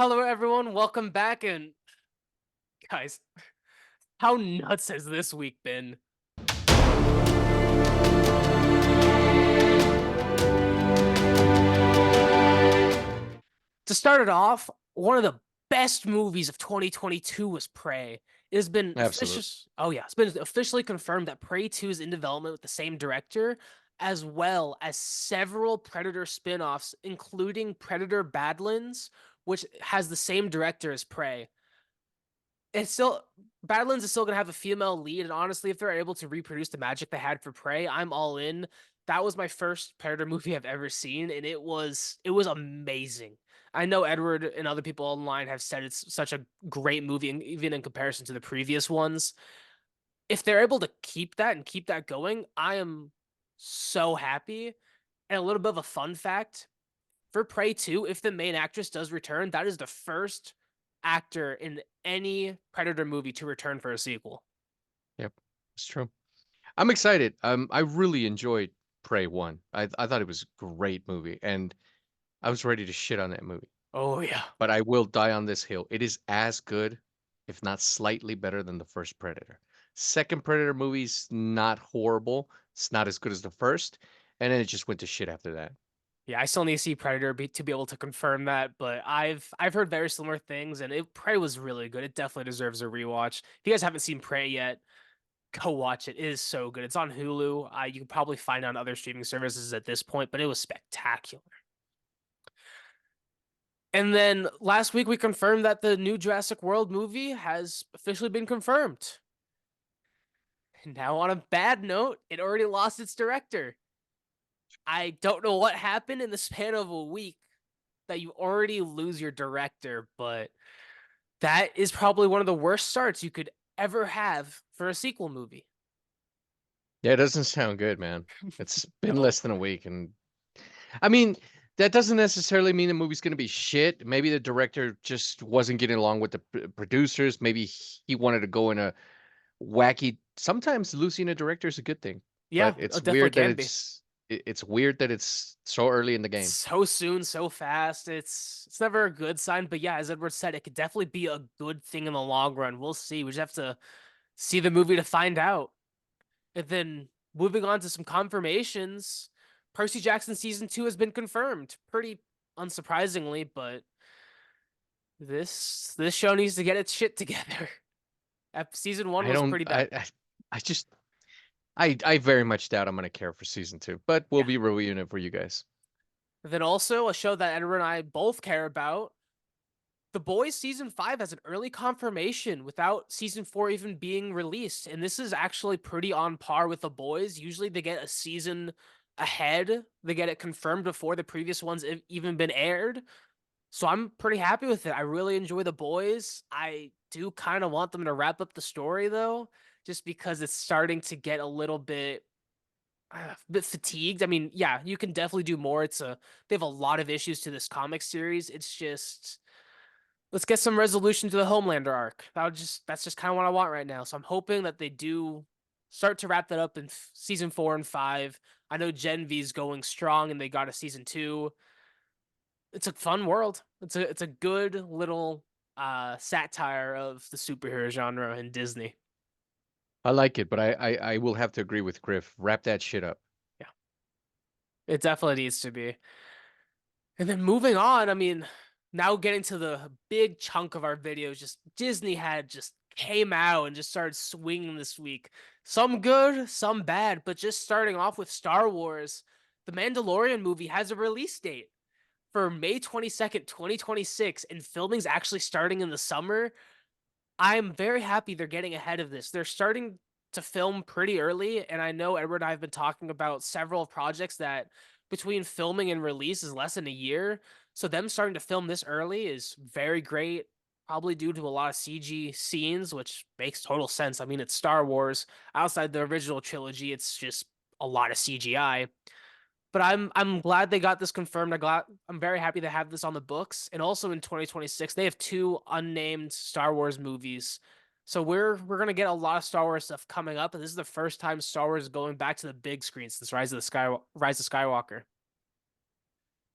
Hello, everyone. Welcome back. And guys, how nuts has this week been? To start it off, one of the best movies of 2022 was Prey. It has been Absolutely. it's been officially confirmed that Prey 2 is in development with the same director, as well as several Predator spin-offs, including Predator Badlands, which has the same director as Prey. It's still Badlands is still gonna have a female lead, and honestly, if they're able to reproduce the magic they had for Prey, I'm all in. That was my first Predator movie I've ever seen, and it was amazing. I know Edward and other people online have said it's such a great movie, and even in comparison to the previous ones. If they're able to keep that and keep that going, I am so happy. And a little bit of a fun fact for Prey 2, if the main actress does return, that is the first actor in any Predator movie to return for a sequel. Yep, it's true. I'm excited. I really enjoyed Prey 1. I thought it was a great movie, and I was ready to shit on that movie. Oh yeah. But I will die on this hill. It is as good, if not slightly better than the first Predator. Second Predator movie's not horrible. It's not as good as the first, and then it just went to shit after that. Yeah, I still need to see Predator to be able to confirm that, but I've heard very similar things, and Prey was really good. It definitely deserves a rewatch. If you guys haven't seen Prey yet, go watch it. It is so good. It's on Hulu. You can probably find it on other streaming services at this point, but it was spectacular. And then last week we confirmed that the new Jurassic World movie has officially been confirmed. Now, on a bad note, it already lost its director. I don't know what happened in the span of a week that you already lose your director, but that is probably one of the worst starts you could ever have for a sequel movie. Yeah, it doesn't sound good, man. It's been No. less than a week, and I mean, that doesn't necessarily mean the movie's gonna be shit. Maybe the director just wasn't getting along with the producers. Maybe he wanted to go in a wacky. Sometimes losing a director is a good thing, but Yeah, it definitely can be. it's weird that it's so early in the game. So soon, so fast. It's never a good sign, but yeah, as Edward said, it could definitely be a good thing in the long run. We'll see. We just have to see the movie to find out. And then moving on to some confirmations, Percy Jackson season 2 has been confirmed. Pretty unsurprisingly, but this show needs to get its shit together. Season 1 I was don't. pretty bad. I just. I very much doubt I'm gonna care for season two, but we'll Yeah. be reviewing it for you guys. Then also a show that Edward and I both care about, The Boys season 5 has an early confirmation without season 4 even being released. And this is actually pretty on par with The Boys. Usually they get a season ahead, they get it confirmed before the previous ones have even been aired. So I'm pretty happy with it. I really enjoy The Boys. I do kind of want them to wrap up the story though, just because it's starting to get a bit fatigued. I mean, yeah, you can definitely do more. They have a lot of issues to this comic series. It's just let's get some resolution to the Homelander arc. That's just kind of what I want right now. So I'm hoping that they do start to wrap that up in season 4 and 5. I know Gen V's going strong and they got a season 2. It's a fun world. It's a good little satire of the superhero genre in Disney. I like it, but I will have to agree with Griff. Wrap that shit up. Yeah. It definitely needs to be. And then moving on, I mean, now getting to the big chunk of our videos, just Disney had just came out and just started swinging this week. Some good, some bad, but just starting off with Star Wars, the Mandalorian movie has a release date for May 22nd, 2026, and filming's actually starting in the summer. I'm very happy they're getting ahead of this. They're starting to film pretty early, and I know Edward and I have been talking about several projects that between filming and release is less than a year. So them starting to film this early is very great. Probably due to a lot of CG scenes, which makes total sense. I mean, it's Star Wars. Outside the original trilogy, it's just a lot of CGI. But I'm glad they got this confirmed. I'm very happy to have this on the books. And also in 2026, they have two unnamed Star Wars movies. So we're gonna get a lot of Star Wars stuff coming up, and this is the first time Star Wars is going back to the big screen since Rise of Skywalker.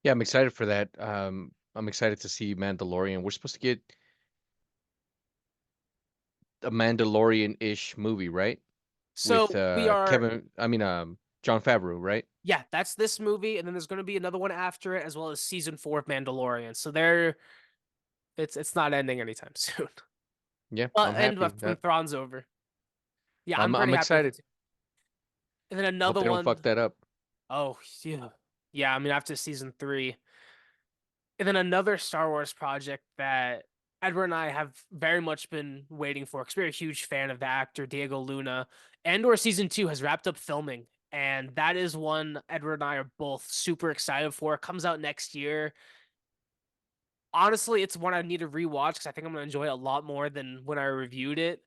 Yeah, I'm excited for that. I'm excited to see Mandalorian. We're supposed to get a Mandalorian-ish movie, right? With So we are, John Favreau, right? yeah, that's this movie, and then there's going to be another one after it, as well as season 4 of Mandalorian. So there, it's not ending anytime soon. Yeah, Well, I'm and happy. when Thrawn's over, yeah, I'm I'm pretty happy with it excited. too. And then I hope another they don't fuck one, that up. oh yeah, yeah. I mean, after season 3, and then another Star Wars project that Edward and I have very much been waiting for, because we're a huge fan of the actor Diego Luna. And/or season 2 has wrapped up filming, and that is one Edward and I are both super excited for. It comes out next year. Honestly, it's one I need to rewatch because I think I'm gonna enjoy it a lot more than when I reviewed it.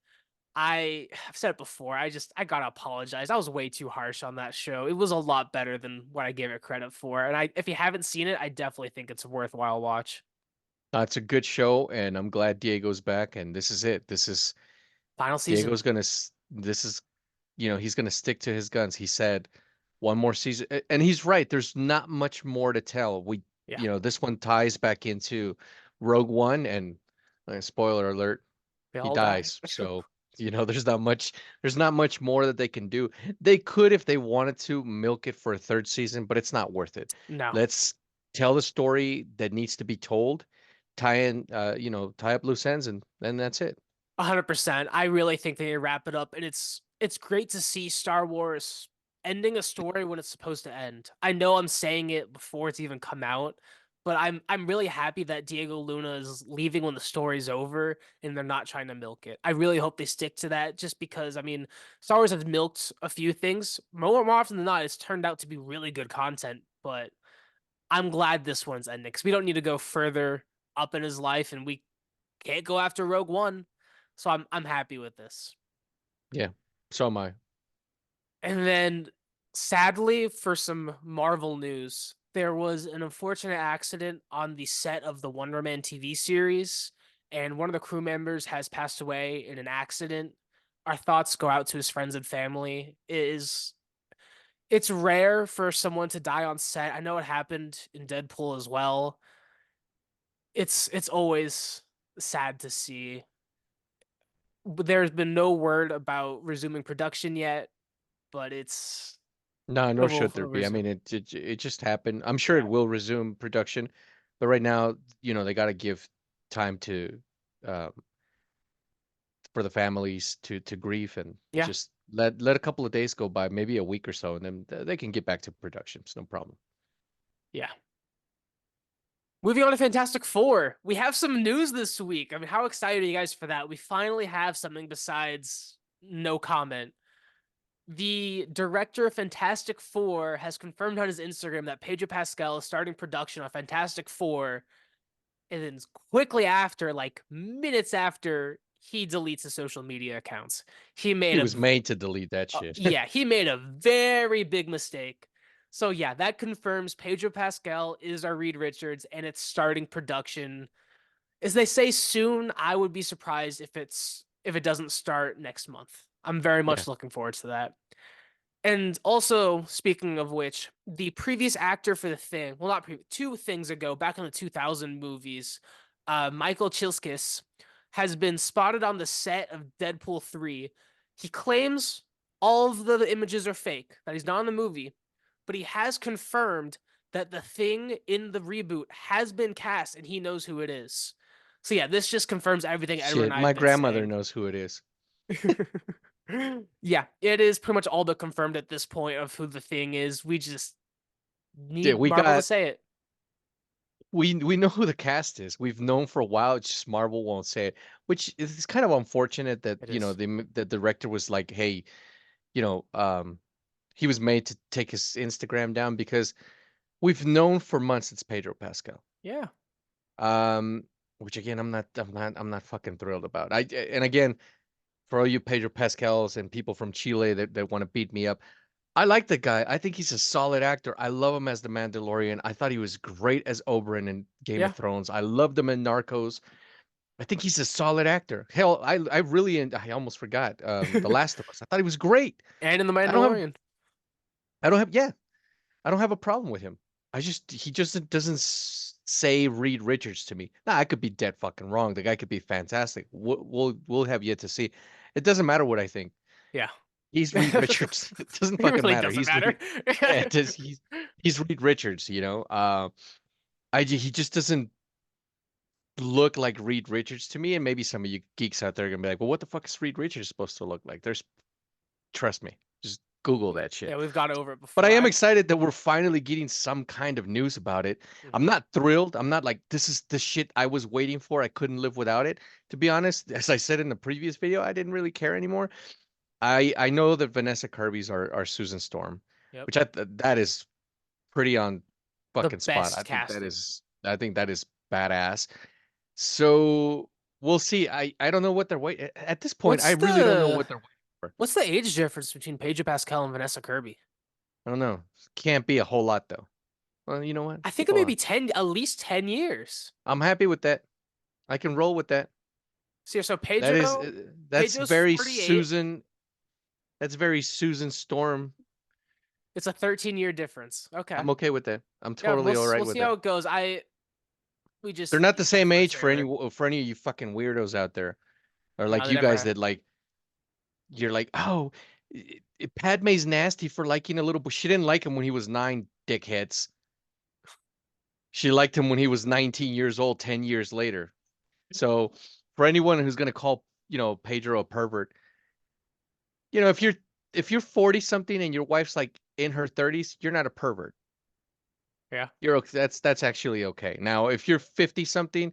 I've said it before. I gotta apologize. I was way too harsh on that show. It was a lot better than what I gave it credit for. And if you haven't seen it, I definitely think it's a worthwhile watch. It's a good show, and I'm glad Diego's back. And this is it. This is Final season. Diego's gonna. This is he's gonna stick to his guns. He said one more season, and he's right. There's not much more to tell. Yeah, This one ties back into Rogue One, and spoiler alert, they he all die. dies. So, there's not much more that they can do. They could, if they wanted to, milk it for a third season, but it's not worth it. No. Let's tell the story that needs to be told, tie up loose ends, and then that's it. 100%. I really think they need to wrap it up, and it's great to see Star Wars ending a story when it's supposed to end. I know I'm saying it before it's even come out, but I'm really happy that Diego Luna is leaving when the story's over and they're not trying to milk it. I really hope they stick to that, just because I mean, Star Wars has milked a few things. More often than not, it's turned out to be really good content, but I'm glad this one's ending because we don't need to go further up in his life, and we can't go after Rogue One. So I'm happy with this. Yeah. So am I. And then sadly for some Marvel news, there was an unfortunate accident on the set of the Wonder Man TV series, and one of the crew members has passed away in an accident. Our thoughts go out to his friends and family. It's rare for someone to die on set. I know it happened in Deadpool as well. It's always sad to see. There's been no word about resuming production yet, but No, nor it will should there be. I resume. mean, it just happened. I'm sure Yeah. it will resume production, but right now, they got to give time to um, for the families to grieve, and Yeah. just let a couple of days go by, maybe a week or so, and then they can get back to production. It's no problem. Yeah. Moving on to Fantastic Four. We have some news this week. I mean, how excited are you guys for that? We finally have something besides no comment. The director of Fantastic Four has confirmed on his Instagram that Pedro Pascal is starting production on Fantastic Four, and then quickly after, like minutes after, he deletes his social media accounts. He He made a was made to delete that shit. yeah, he made a very big mistake. So yeah, that confirms Pedro Pascal is our Reed Richards, and it's starting production. As they say soon, I would be surprised if it doesn't start next month. I'm very Yeah. much looking forward to that. And also, speaking of which, the previous actor for the thing, well, not two things ago, back in the 2000 movies, Michael Chilskis has been spotted on the set of Deadpool 3. He claims all of the images are fake, that he's not in the movie, but he has confirmed that the thing in the reboot has been cast and he knows who it is. So yeah, this just confirms everything Edward and Shit, I my have been grandmother saying. knows who it is. Yeah, it is pretty much all but confirmed at this point of who the thing is. We just Yeah, need Marvel to say it. we know who the cast is. We've known for a while. It's just Marvel won't say it, which is kind of unfortunate that It is. the director was like, hey, you know, um, he was made to take his Instagram down because we've known for months it's Pedro Pascal. Yeah. Um, which again, I'm not fucking thrilled about. And again, for all you Pedro Pascals and people from Chile that want to beat me up, I like the guy. I think he's a solid actor. I love him as the Mandalorian. I thought he was great as Oberyn in Game of Yeah. Thrones. I loved him in Narcos. I think he's a solid actor. Hell, I almost forgot The Last of Us. I thought he was great. And in The I don't have Mandalorian. I don't have yeah, I don't have a problem with him. He just doesn't say Reed Richards to me. Now I could be dead fucking wrong. The guy could be fantastic. We'll have yet to see. It doesn't matter what I think. Yeah. He's Reed Richards. It doesn't It fucking really matter. doesn't He's matter. Reed. Yeah, it does. He's Reed Richards. He just doesn't look like Reed Richards to me. And maybe some of you geeks out there are gonna be like, well, what the fuck is Reed Richards supposed to look like? Trust me, just Google that Yeah, shit. we've gone over it But I before. am I excited that we're finally getting some kind of news about it. I'm Mhm. not thrilled. I'm not like, this is the shit I was waiting for. I couldn't live without it. To be honest, as I said in the previous video, I didn't really care anymore. I know that Vanessa Kirby's our Susan Storm, Yep. which that is pretty on The fucking spot. best casting. I think that is badass. So we'll see. I don't know what they're waiting. At this point, I What's really don't know the what they're waiting for. what's the age difference between Pedro Pascal and Vanessa Kirby? I don't know. Can't be a whole lot though. Well, you know what? I think it Hold may on. be 10, at least 10 years. I'm happy with that. I can roll with that. So That is that's Pedro's very 48. Susan. That's very Susan Storm. It's a 13-year difference. Okay. I'm okay with that. I'm Yeah, totally all right we'll with see how that. it goes. They're We not the just went same for a age trailer. for any of you fucking weirdos out there, or No, like they you guys never. that like you're like, oh, Padme's nasty for liking a little, but she didn't like him when he was 9, dickheads. She liked him when he was 19 years old, 10 years later. So for anyone who's gonna call, Pedro a pervert, if you're 40 something and your wife's like in her 30s, you're not a pervert. Yeah. You're okay. That's actually okay. Now, if you're 50 something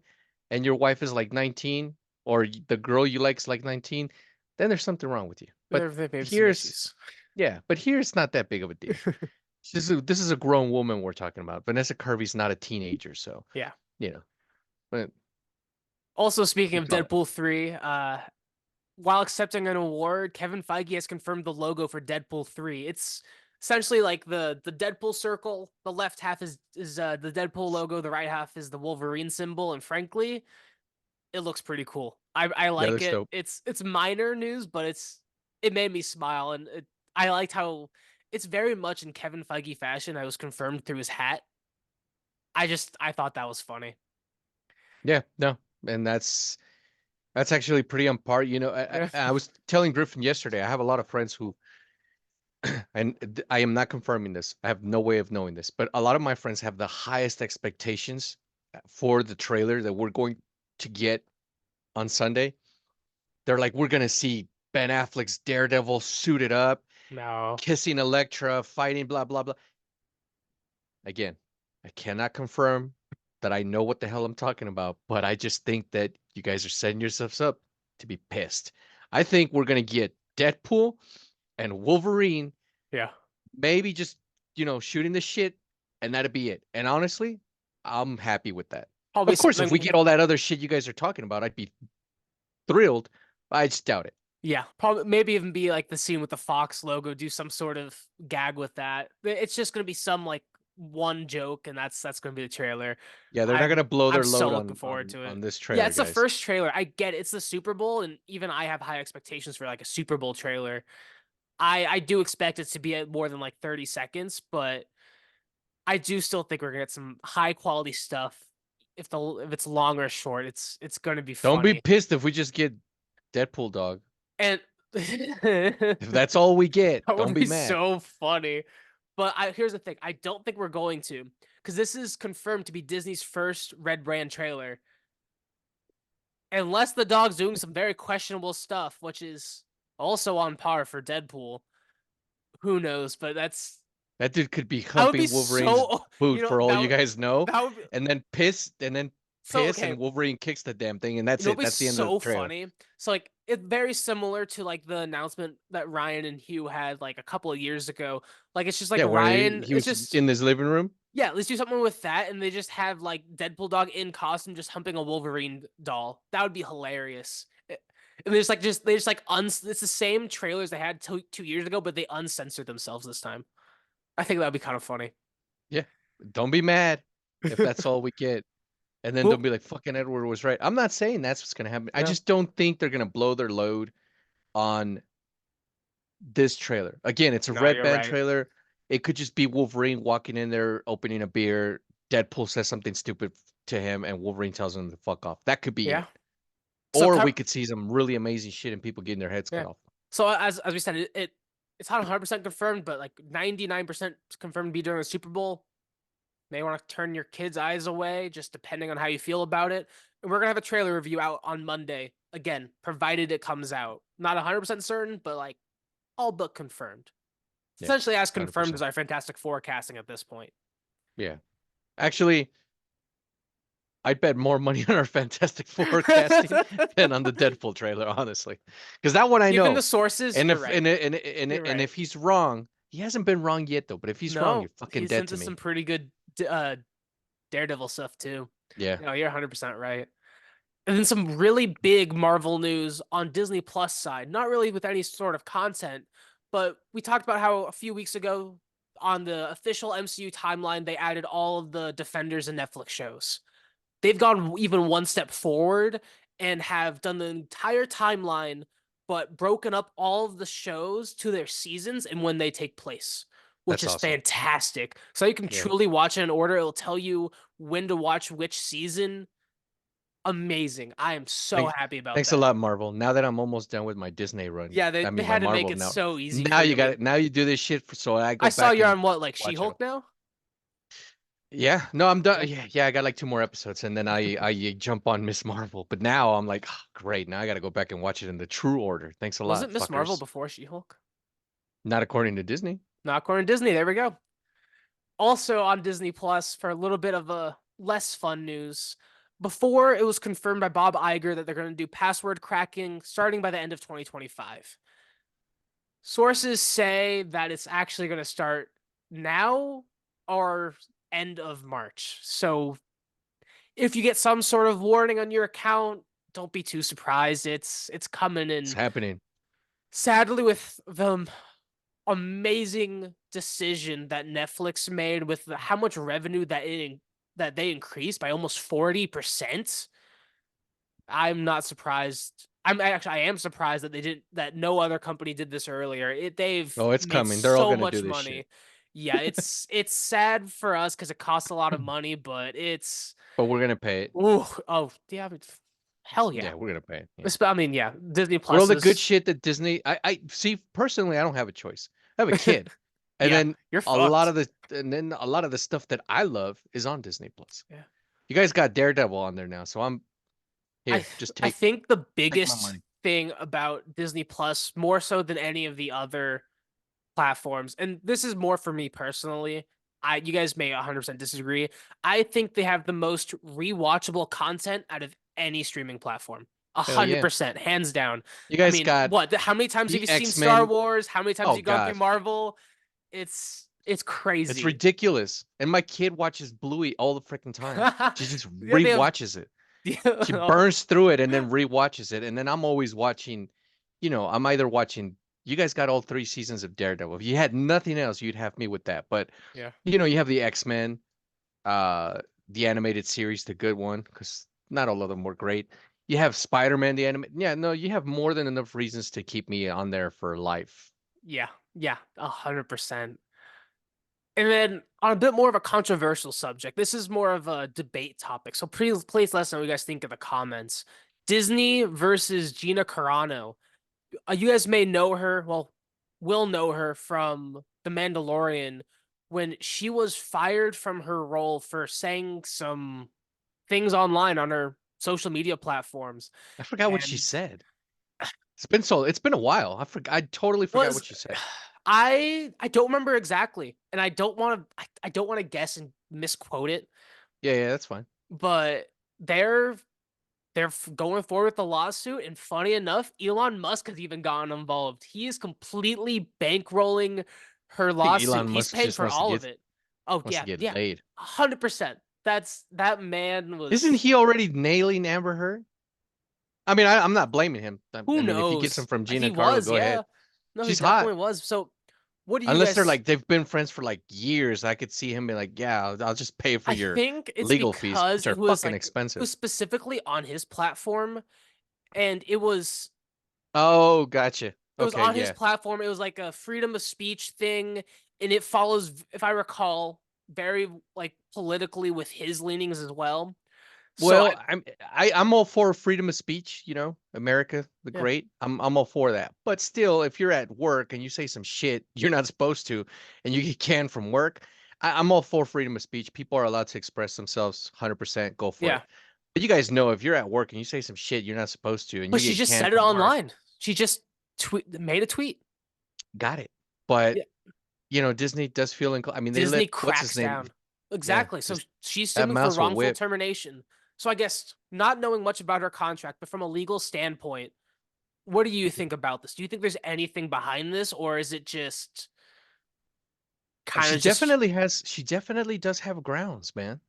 and your wife is like 19 or the girl you like is like 19, then there's something wrong with you. But There may be some here's issues. yeah, but here it's not that big of a deal. This is a grown woman we're talking about. Vanessa Kirby's not a teenager, so Yeah. you know. But Also, speaking you of call it. Deadpool 3, while accepting an award, Kevin Feige has confirmed the logo for Deadpool 3. It's essentially like the Deadpool circle. The left half is the Deadpool logo, the right half is the Wolverine symbol, and frankly, it looks pretty cool. I Yeah, like looks it. dope. It's minor news, but it made me smile, and I liked how it's very much in Kevin Feige fashion. I was confirmed through his hat. I thought that was funny. Yeah, no, and that's actually pretty on par. Yeah. I was telling Griffin yesterday. I have a lot of friends who and I am not confirming this. I have no way of knowing this, but a lot of my friends have the highest expectations for the trailer that we're going to get on Sunday. They're like, we're gonna see Ben Affleck's Daredevil suited up, No. kissing Elektra, fighting, blah blah blah. Again, I cannot confirm that I know what the hell I'm talking about, but I just think that you guys are setting yourselves up to be pissed. I think we're gonna get Deadpool and Wolverine Yeah. maybe just shooting the shit, and that'd be it. And honestly, I'm happy with that. Probably Of course, if we something. get all that other shit you guys are talking about, I'd be thrilled. I just doubt it. Yeah, probably maybe even be like the scene with the Fox logo, do some sort of gag with that. It's just gonna be some like one joke, and that's gonna be the trailer. Yeah, they're not I'm gonna blow I'm their so load looking on forward on to it. on this Yeah, trailer, it's the guys. first trailer. I get it. It's the Super Bowl, and even I have high expectations for like a Super Bowl trailer. I do expect it to be at more than like 30 seconds, but I do still think we're gonna get some high quality stuff. If it's long or short, it's gonna be Don't be funny. pissed if we just get Deadpool dog. And If that's all we get, that don't would be be mad. so funny. But here's the thing. I don't think we're going to, because this is confirmed to be Disney's first Red Brand trailer. Unless the dog's doing some very questionable stuff, which is also on par for Deadpool. Who knows? But That dude could be I would be humping Wolverine's so boot for all you guys know, that would be and then so piss, okay. and Wolverine kicks the damn thing, and You that's know, it'd it. be That's the end of the so trailer. funny. So like it's very similar to like the announcement that Ryan and Hugh had like a couple of years ago. Like it's just like Yeah, where Ryan. he It's was just in his living room. yeah. Let's do something with that, and they just have like Deadpool dog in costume just humping a Wolverine doll. That would be hilarious. And they just like it's the same trailers they had 2 years ago, but they uncensored themselves this time. I think that'd be kind of funny. Yeah. Don't be mad if that's all we get. And then don't Well, be like, fucking Edward was right. I'm not saying that's what's gonna happen. I yeah. just don't think they're gonna blow their load on this trailer. Again, it's a No, red you're band right. trailer. It could just be Wolverine walking in there, opening a beer, Deadpool says something stupid to him and Wolverine tells him to fuck off. That could be Yeah. it. So Or we could see some really amazing shit and people getting their heads cut yeah. off. So as we said, it's not 100% confirmed, but like 99% confirmed to be during the Super Bowl. May want to turn your kids' eyes away, just depending on how you feel about it. And we're gonna have a trailer review out on Monday. Again, provided it comes out. Not 100% certain, but like all but confirmed. Yeah, Essentially as confirmed as 100%. our Fantastic Four casting at this point. Yeah. Actually, I'd bet more money on our Fantastic Four casting than on the Deadpool trailer, honestly. Because that one I Given the know. sources, And you're if right. You're and right. if he's wrong, he hasn't been wrong yet though. But if he's wrong, No, you're fucking he's dead into to some me. pretty good Daredevil stuff too. Yeah. No, you're 100% right. And then some really big Marvel news on Disney Plus side. Not really with any sort of content, but we talked about how a few weeks ago on the official MCU timeline they added all of the Defenders and Netflix shows. They've gone even one step forward and have done the entire timeline, but broken up all of the shows to their seasons and when they take place, which That's is awesome. fantastic. So you can Yeah. truly watch it in order. It'll tell you when to watch which season. Amazing. I am so Thank, happy about thanks a that. lot, Marvel. Now that I'm almost done with my Disney run, Yeah, they, I they mean my had to make Marvel it now. so easy Now for you. you I got it. mean, Now you do this shit so I I go saw back you're and on what, like watch it all. She-Hulk now? Yeah, no, I'm done. Yeah. Yeah, yeah, I got like 2 more episodes, and then I jump on Miss Marvel. But now I'm like, "Ah, great. Now I got to go back and watch it in the true order. Thanks a lot, Wasn't Miss Marvel fuckers. before She-Hulk? Not according to Disney. Not according to Disney. There we go. Also on Disney Plus for a little bit of a less fun news. Before it was confirmed by Bob Iger that they're going to do password cracking starting by the end of 2025. Sources say that it's actually going to start now or end of March. So if you get some sort of warning on your account, don't be too surprised. It's coming It's in. happening. Sadly, with the amazing decision that Netflix made with how much revenue that they increased by almost 40%. I'm not surprised. I am surprised that they didn't that no other company did this earlier. They've Oh, it's made coming. They're all so gonna do much this shit. money. Yeah, it's sad for us because it costs a lot of money, but it's But we're gonna pay it. oh yeah, hell yeah. Yeah, we're gonna pay it. Yeah. I mean, yeah, Disney With all Plus the good is shit that Disney, I see personally, I don't have a choice. I have a kid, and yeah, then you're a lot fucked. of the, and then a lot of the stuff that I love is on Disney Plus. Yeah. You guys got Daredevil on there now, so I'm I here. Just I take think the my biggest money. thing about Disney Plus, more so than any of the other platforms, and this is more for me personally. You guys may 100% disagree. I think they have the most rewatchable content out of any streaming platform. A Hell hundred yeah. percent, hands down. You I guys mean, got what? How many times have the you seen Star X-Men. Wars? How many times have Oh you gone through God, Marvel? It's it's crazy. ridiculous. And my kid watches Bluey all the freaking time. She just Yeah, they have. rewatches it. She burns through it and then rewatches it. And then I'm always watching, I'm either watching, you guys got all 3 seasons of Daredevil. If you had nothing else, you'd have me with that. But, Yeah, you have the X-Men, uh, the animated series, the good one, because not all of them were great. You have Spider-Man, the anime. Yeah, no, you have more than enough reasons to keep me on there for life. yeah, 100%. And then on a bit more of a controversial subject, this is more of a debate topic. So please let us know what you guys think in the comments. Disney versus Gina Carano. You guys may know her, well, will know her from The Mandalorian when she was fired from her role for saying some things online on her social media platforms. I forgot what she And said. It's been a while. I totally forgot was what she said. I don't remember exactly, and I don't want to guess and misquote it, Yeah, yeah, that's fine. but going forward with the lawsuit, and funny enough, Elon Musk has even gotten involved. He is completely bankrolling her I think lawsuit. Elon He's Musk paying just for all of it. Oh wants to yeah, get yeah, laid. 100%. That man Isn't was. he already nailing Amber Heard? I mean, I'm not blaming him. I Who mean, if he gets knows? them from He Gina Carlo, was, go ahead. yeah. No, he She's hot. definitely was. So, what do you Unless they're guys? like they've been friends for like years, I could see him be like, "Yeah, I'll just pay for I your think it's legal fees, because which are fucking it expensive." was specifically on his platform, and Oh, gotcha. it was Okay, on his yeah. platform. It was like a freedom of speech thing, and it follows, if I recall. very like politically with his leanings as well. So I Well, I'm all for freedom of speech, America the yeah, great. I'm all for that. But still, if you're at work and you say some shit you're not supposed to and you get canned from work, I'm all for freedom of speech. People are allowed to express themselves 100%, go for yeah. it. But you guys know if you're at work and you say some shit you're not supposed to and But you she get just canned said it from work, online. She just made a tweet. got it. But, Yeah. Disney does feel I mean, they let Disney what's his cracks name? down. Yeah, Exactly. So just she's that suing for mouse will wrongful whip. termination. So I guess not knowing much about her contract, but from a legal standpoint, what do you think about this? Do you think there's anything behind this, or is it just kind of just She definitely does have grounds, man.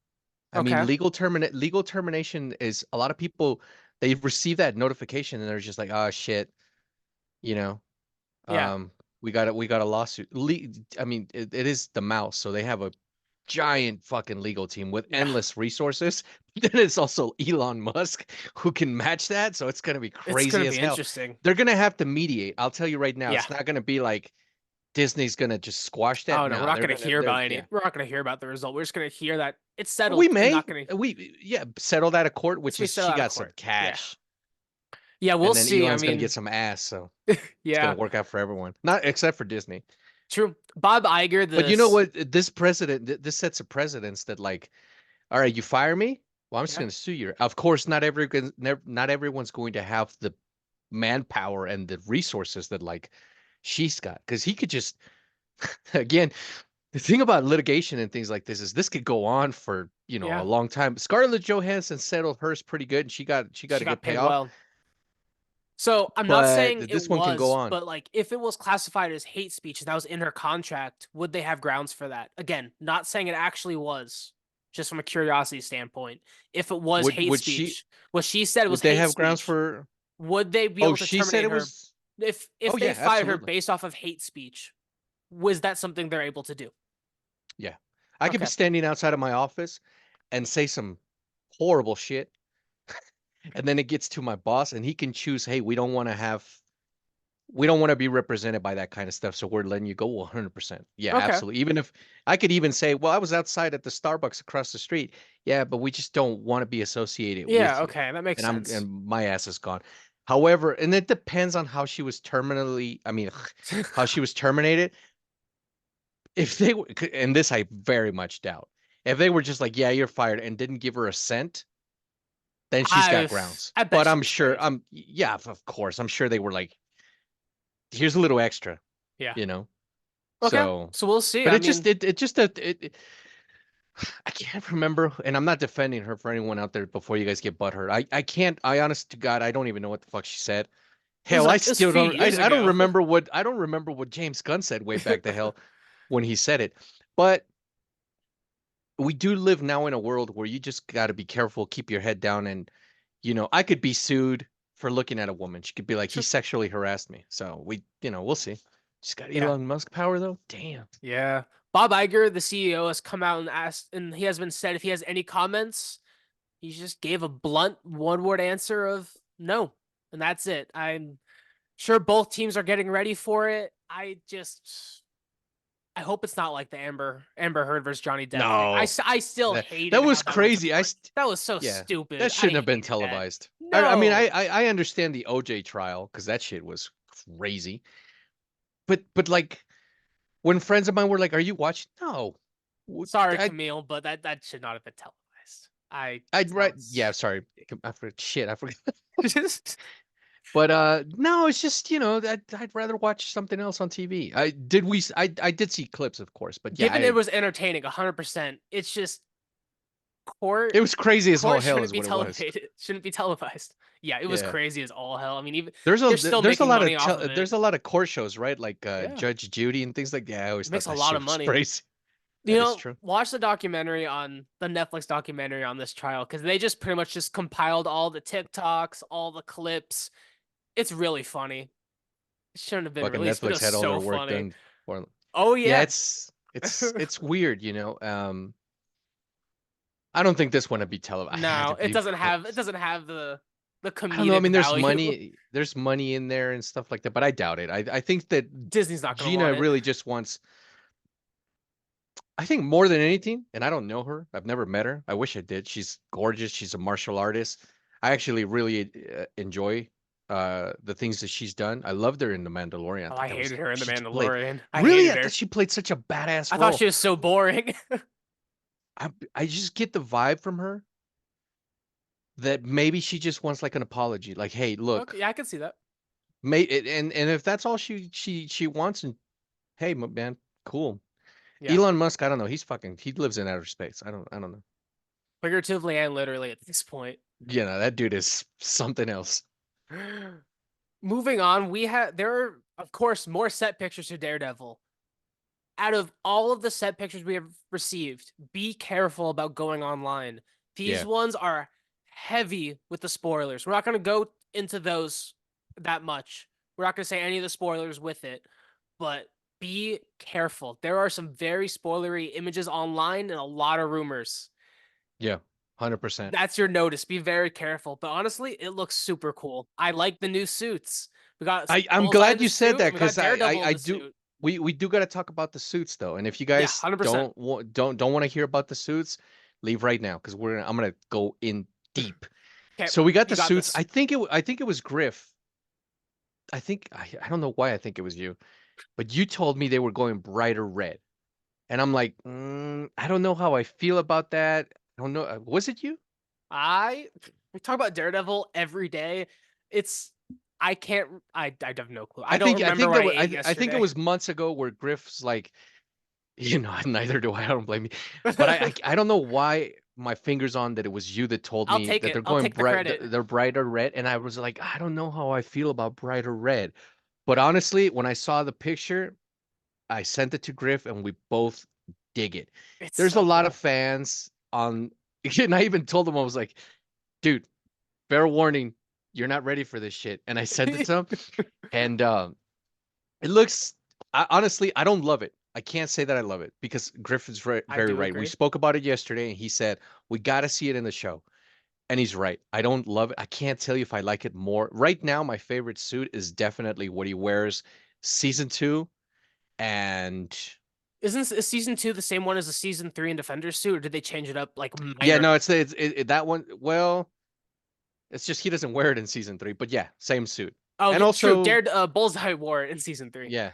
I mean, okay? legal termination is a lot of people they receive that notification and they're just like, oh shit, you know, Yeah, um, we got a lawsuit. I mean, it is the mouse, so they have a giant fucking legal team with yeah. endless resources. Then it's also Elon Musk who can match that, so it's gonna be It's gonna crazy as be hell. interesting. They're gonna have to mediate. I'll tell you right now, Yeah. it's not gonna be like Disney's gonna just squash that. Oh no, we're No, not gonna hear they're about any. yeah. We're not gonna hear about the result. We're just gonna hear that it's We settled and may not gonna. yeah settle that of court, It's which gonna be is settled she out of got some court. Yeah. cash, Yeah, we'll and then see. I Elon's gonna get mean, some ass, so it's gonna yeah, work out for everyone, not except for Disney. true. Bob Iger, But you know this. what? This president, this sets a precedence that like, all right, you fire me, well, I'm just Yeah. gonna sue you. Of course, not everyone's going to have the manpower and the resources that like she's got, because he could just again. The thing about litigation and things like this could go on for, a Yeah. long time. Scarlett Johansson settled hers pretty good and she got She a got good paid payoff. well. So I'm not saying But it this one can go was, on. but like if it was classified as hate speech and that was in her contract, would they have grounds for that? Again, not saying it actually was, just from a curiosity standpoint. If it was Would hate would she speech, what she said was would they hate have grounds speech, for would they be Oh, able to she said terminate it her was if Oh they yeah, fired her absolutely. based off of hate speech? Was that something they're able to do? Yeah. I could be Okay. standing outside of my office and say some horrible shit and then it gets to my boss and he can choose, "Hey, we don't want to be represented by that kind of stuff, so we're letting you go 100%." Yeah, Okay. absolutely. Even if I could even say, well, I was outside at the Starbucks across the street. Yeah, but we just don't want to be associated Yeah, with you. okay, that makes sense. And my ass is gone. However, and it depends on how she was I mean, how she was terminated. If they were, and this I very much doubt, if they were just like, yeah, you're fired and didn't give her a cent, then she's got I grounds. I bet But she I'm was sure, paid. yeah, of course, I'm sure they were like, here's a little extra, Yeah. you know? Okay. So, So we'll see. but I it just mean, it just I can't remember, and I'm not defending her for anyone out there before you guys get butthurt. I can't. I honest to God, I don't even know what the fuck she said. Hell, it was a still few don't. years I don't ago. remember what James Gunn said way back the hell when he said it. But we do live now in a world where you just got to be careful, keep your head down, and I could be sued for looking at a woman. She could be like, he True. sexually harassed me. So we'll see. She's got Yeah. Elon Musk power though. Damn. Yeah. Bob Iger, the CEO, has come out and asked, and he has been said if he has any comments, he just gave a blunt one word answer of no. And that's it. I'm sure both teams are getting ready for it. I hope it's not like the Amber Heard versus Johnny Depp thing. No, I still that hated how was that went to crazy. court. That was so Yeah, stupid. that shouldn't I have been hated that. televised. I mean, No. I understand the OJ trial because that shit was crazy. But like when friends of mine were like, "Are you watching?" No, Sorry, I Camille, but that should not have been televised. I'd That write. Yeah, was sorry. I forgot. Shit, I forgot. just But no, it's just I'd rather watch something else on TV. I did see clips, of course, but yeah, given it was entertaining 100%. It's just court it was crazy as all court hell, shouldn't is be what it was. televised. Shouldn't be televised. Yeah, it was Yeah. crazy as all hell. I mean, even There's they're still there's a making lot of money off of it. there's a lot of court shows, right? Like Yeah, Judge Judy and things like that. I always it thought makes a that lot shit of was money. crazy. You That is know, true. watch the Netflix documentary on this trial because they just pretty much just compiled all the TikToks, all the clips. It's really funny. It shouldn't have been Fucking released, but it Netflix was had all their so work funny. done for them. Oh Yeah, yeah. it's weird, I don't think this one would be televised. I had to No, be it doesn't have the I don't know. I comedic mean, value. there's money in there and stuff like that, but I doubt it. I think that Disney's not gonna want Gina it. really just wants I think more than anything, and I don't know her. I've never met her. I wish I did. She's gorgeous. She's a martial artist. I actually really enjoy the things that she's done. I loved her in The Mandalorian. I Oh, thought I that was hated her in The she played Mandalorian. I really. hated I thought her. she played such a badass I thought role. she was so boring. I just get the vibe from her that maybe she just wants like an apology. Like, hey, Okay, look, yeah, I can see that. and if that's all she wants, and hey, man, cool. Yeah, Elon Musk, I don't know. He lives in outer space. I don't know. figuratively and literally at this point. You know, that dude is something else. Moving on, there are of course more set pictures to Daredevil. Out of all of the set pictures we have received, be careful about going online. These Yeah. ones are heavy with the spoilers. We're not going to go into those that much. We're not going to say any of the spoilers with it, but be careful. There are some very spoilery images online and a lot of rumors. Yeah. 100%. That's your notice. Be very careful. But honestly, it looks super cool. I like the new suits. We got I'm Bullseye in glad the you said suit, that and we got because Daredevil in I the do suit. we do got to talk about the suits though. And if you Yeah, guys 100%. don't want to hear about the suits, leave right now because I'm gonna go in deep. Okay, So we got you the got suits. this. I think it was Griff. I don't know why I think it was you, but you told me they were going brighter red, and I'm like, I don't know how I feel about that. I don't know. Was it you? I we talk about Daredevil every day. It's I can't I have no clue. I don't I remember think what that I was ate I think it yesterday. was months ago where Griff's like, you know, neither do I. I don't blame you, but I don't know why my fingers on that it was you that told I'll me take that it. they're I'll going take the bright, credit. they're brighter red, and I was like, I don't know how I feel about brighter red. But honestly, when I saw the picture, I sent it to Griff, and we both dig it. It's There's a so lot of cool. fans on, and I even told them I was like, dude, fair warning, you're not ready for this shit. And I sent it to him, and it looks honestly, I don't love it. I can't say that I love it because Griff is very, I very do right. We agree. spoke about it yesterday, and he said we got to see it in the show, and he's right. I don't love it. I can't tell you if I like it more. Right now, my favorite suit is definitely what he wears season two, and Isn't season two the same one as the season three in Defender's suit, or did they change it up like yeah, no, minorly? that one. Well, it's just he doesn't wear it in season three, but yeah, same suit, Oh, and yeah, true. also Bullseye wore it in season three. yeah,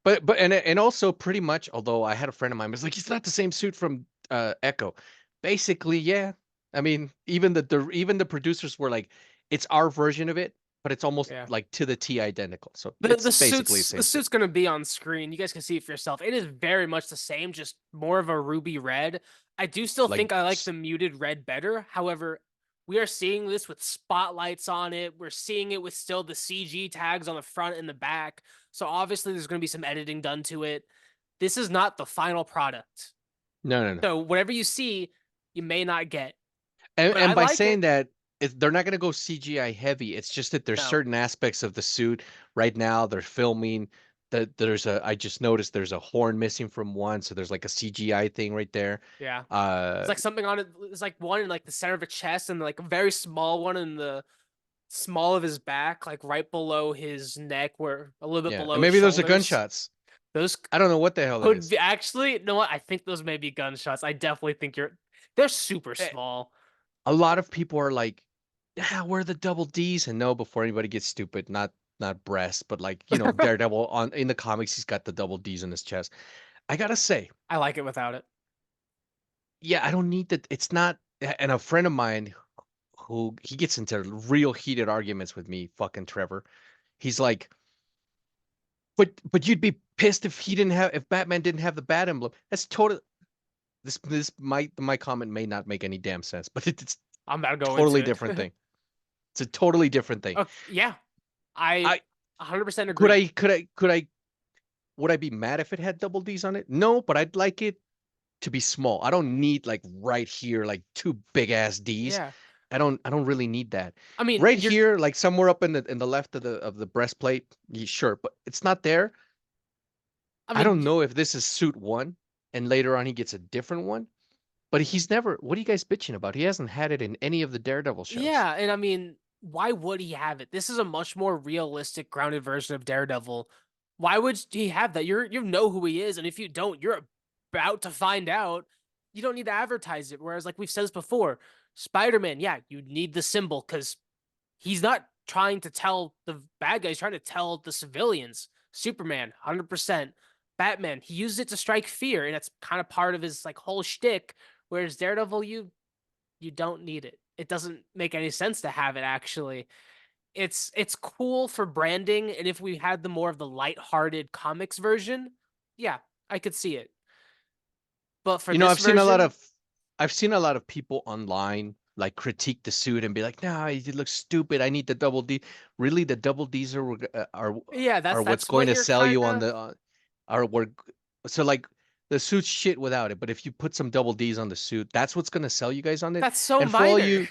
but and also pretty much. Although I had a friend of mine was like, it's not the same suit from Echo. Basically, yeah. I mean, even the producers were like, it's our version of it, but it's almost Yeah. like to the T identical. So The it's the basically the suits the same suit. suit's gonna be on screen. You guys can see it for yourself. It is very much the same, just more of a ruby red. I do still Like, think I like the muted red better. However, we are seeing this with spotlights on it. We're seeing it with still the CG tags on the front and the back. So obviously there's gonna be some editing done to it. This is not the final product. no, no, no. So whatever you see, you may not get. But I And by like saying it. that, they're not going to go CGI heavy. It's just that there's No. certain aspects of the suit right now they're filming that I just noticed there's a horn missing from one, so there's like a CGI thing right there. Yeah. It's Uh, like something on it. It's like one in like the center of a chest and like a very small one in the small of his back, like right below his neck, where a little bit yeah, and below his maybe those are shoulders. gunshots. Those I don't know what the hell that could is. be actually, you know what? I think those may be gunshots. I definitely think they're super Eh, small. A lot of people are like, "Yeah, where are the double D's?" And no, before anybody gets stupid, not breast, but like Daredevil on in the comics, he's got the double D's in his chest. I gotta say, I like it without it. yeah, I don't need that. It's not. And a friend of mine who he gets into real heated arguments with me, fucking Trevor. He's like, but you'd be pissed if if Batman didn't have the bat emblem. That's total. This my comment may not make any damn sense, but it's I'm about to go into totally it. different thing. It's a totally different thing. Yeah, I I 100% agree. could I would I be mad if it had double D's on it? No, but I'd like it to be small. I don't need like right here like two big ass D's. Yeah, I don't really need that. I mean, Right you're. here, like somewhere up in the left of the breastplate, sure, but it's not there. I I mean, don't know if this is suit one and later on he gets a different one, but he's never what are you guys bitching about? He hasn't had it in any of the Daredevil shows. yeah, and I mean, why would he have it? This is a much more realistic, grounded version of Daredevil. Why would he have that? You know who he is, and if you don't, you're a about to find out, you don't need to advertise it. Whereas, like we've said this before, Spider-Man, yeah, you need the symbol because he's not trying to tell the bad guys, he's trying to tell the civilians. Superman, 100%. Batman, he uses it to strike fear, and that's kind of part of his like whole shtick. Whereas Daredevil, you don't need it. It doesn't make any sense to have it actually. It's cool for branding, and if we had the more of the light-hearted comics version, yeah, I could see it. But for You know, this version, I've seen a lot of people online like critique the suit and be like, "No, it looks stupid. I need the double D." Really, the double Ds yeah, are what's that's going what to you're sell kind you on of. the are what so like the suit's shit without it, but if you put some double Ds on the suit, that's what's going to sell you guys on it. That's so And for all minor. you,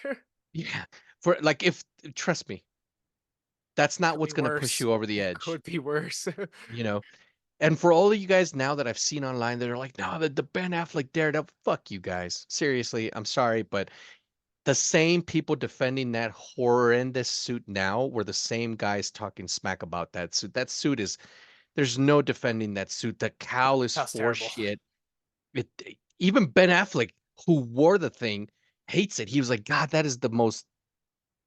yeah, for like if trust me, that's not Could be what's going to push worse. you over the It edge, could be worse. you know. And for all of you guys now that I've seen online that are like, no, the Ben Affleck Daredevil, fuck you guys. Seriously, I'm sorry, but the same people defending that horrendous suit now were the same guys talking smack about that suit. That suit is, there's no defending that suit. The cowl is That's for terrible. shit. It, even Ben Affleck, who wore the thing, hates it. He was like, God, that is the most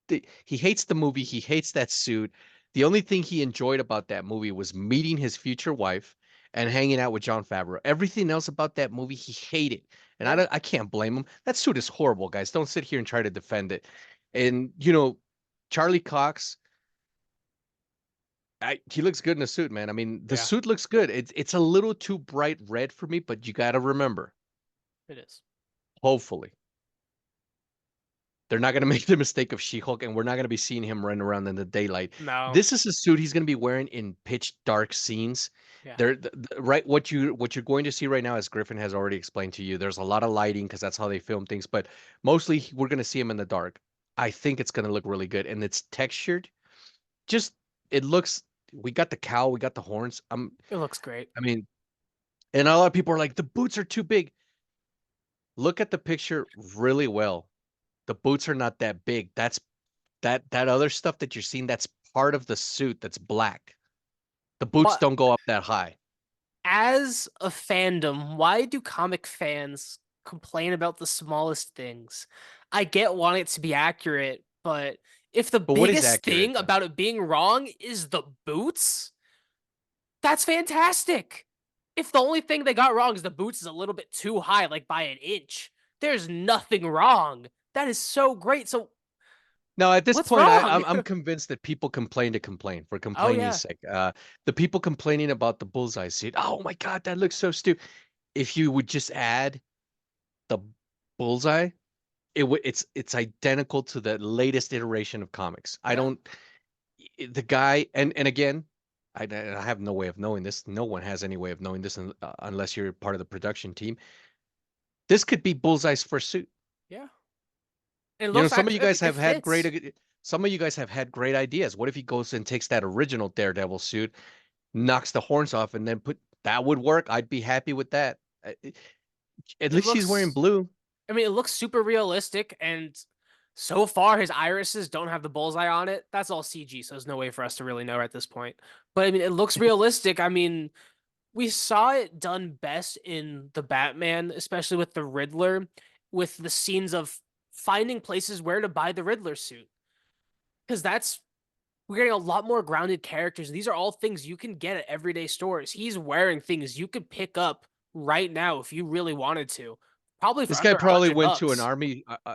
he hates the movie. He hates that suit. The only thing he enjoyed about that movie was meeting his future wife and hanging out with John Favreau. Everything else about that movie he hated, and Yeah, I can't blame him. That suit is horrible, guys. Don't sit here and try to defend it. And you know, Charlie Cox, he looks good in a suit, man. I mean, the yeah, suit looks good. It's a little too bright red for me, but you got to remember, it is. hopefully they're not going to make the mistake of She-Hulk, and we're not going to be seeing him run around in the daylight. No, This is a suit he's going to be wearing in pitch dark scenes. yeah, Right, what you're going to see right now, as Griffin has already explained to you, there's a lot of lighting because that's how they film things. But mostly, we're going to see him in the dark. I think it's going to look really good, and it's textured. Just it looks. We got the cowl, we got the horns. it looks great. I mean, and a lot of people are like, the boots are too big. Look at the picture really well. The boots are not that big. That other stuff that you're seeing, that's part of the suit that's black. The boots But don't go up that high. as a fandom, why do comic fans complain about the smallest things? I get wanting it to be accurate, but if the But what is biggest accurate thing though? about it being wrong is the boots, that's fantastic. If the only thing they got wrong is the boots is a little bit too high, like by an inch, there's nothing wrong. That is so great. So No, at this what's point, wrong? I'm convinced that people complain to complain for Oh complaining's yeah, sake. The people complaining about the bullseye suit. Oh my God, that looks so stupid. If you would just add the bullseye, it's identical to the latest iteration of comics. I yeah. don't the guy and again, I have no way of knowing this. No one has any way of knowing this unless you're part of the production team. This could be Bullseye's first suit. Yeah. It You know, looks actually it fits. some of you guys have had great ideas. What if he goes and takes that original Daredevil suit, knocks the horns off, and then put that would work. I'd be happy with that. At It least he's wearing looks blue. I mean, it looks super realistic, and so far his irises don't have the bullseye on it. That's all CG, so there's no way for us to really know at this point. But I mean, it looks realistic. I mean, we saw it done best in the Batman, especially with the Riddler, with the scenes of finding places where to buy the Riddler suit. Because that's we're getting a lot more grounded characters. These are all things you can get at everyday stores. He's wearing things you could pick up right now if you really wanted to. Probably for This guy under a probably hundred went to bucks.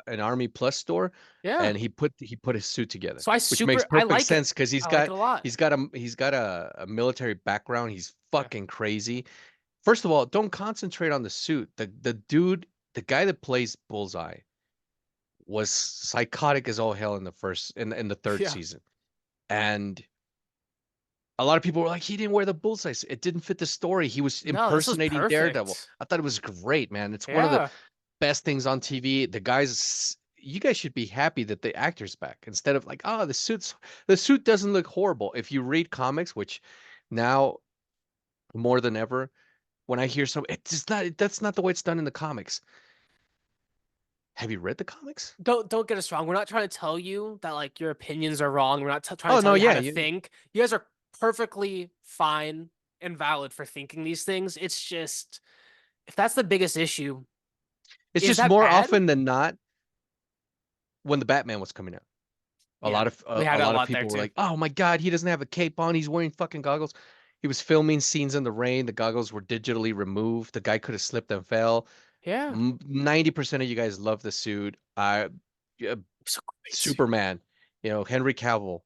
an Army Plus store, Yeah. and he put his suit together, So which makes I perfect like it. sense because I like it a lot. he's got a military background. He's Yeah. fucking crazy. First of all, don't concentrate on the suit. The guy that plays Bullseye was psychotic as all hell in in the third Yeah. season. And a lot of people were like, he didn't wear the bullseye suit. It didn't fit the story. He was No, this was impersonating Daredevil. perfect. I thought it was great, man. It's one of the Yeah. best things on TV. You guys should be happy that the actor's back instead of like, oh, the suit doesn't look horrible. If you read comics, which now more than ever, when I hear some, it's just not, that's not the way it's done in the comics. Have you read the comics? Don't get us wrong. We're not trying to tell you that like your opinions are wrong. We're not trying Oh to tell no, you how yeah, to think. You guys are perfectly fine and valid for thinking these things. It's just if that's the biggest issue, It's is just that more bad? often than not when the Batman was coming out. Yeah, we A had a lot of lot there people were too. like, "Oh my God, he doesn't have a cape on. He's wearing fucking goggles." He was filming scenes in the rain. The goggles were digitally removed. The guy could have slipped and fell. Yeah, 90% of you guys love the suit. Uh, it's a great suit. Superman, Henry Cavill.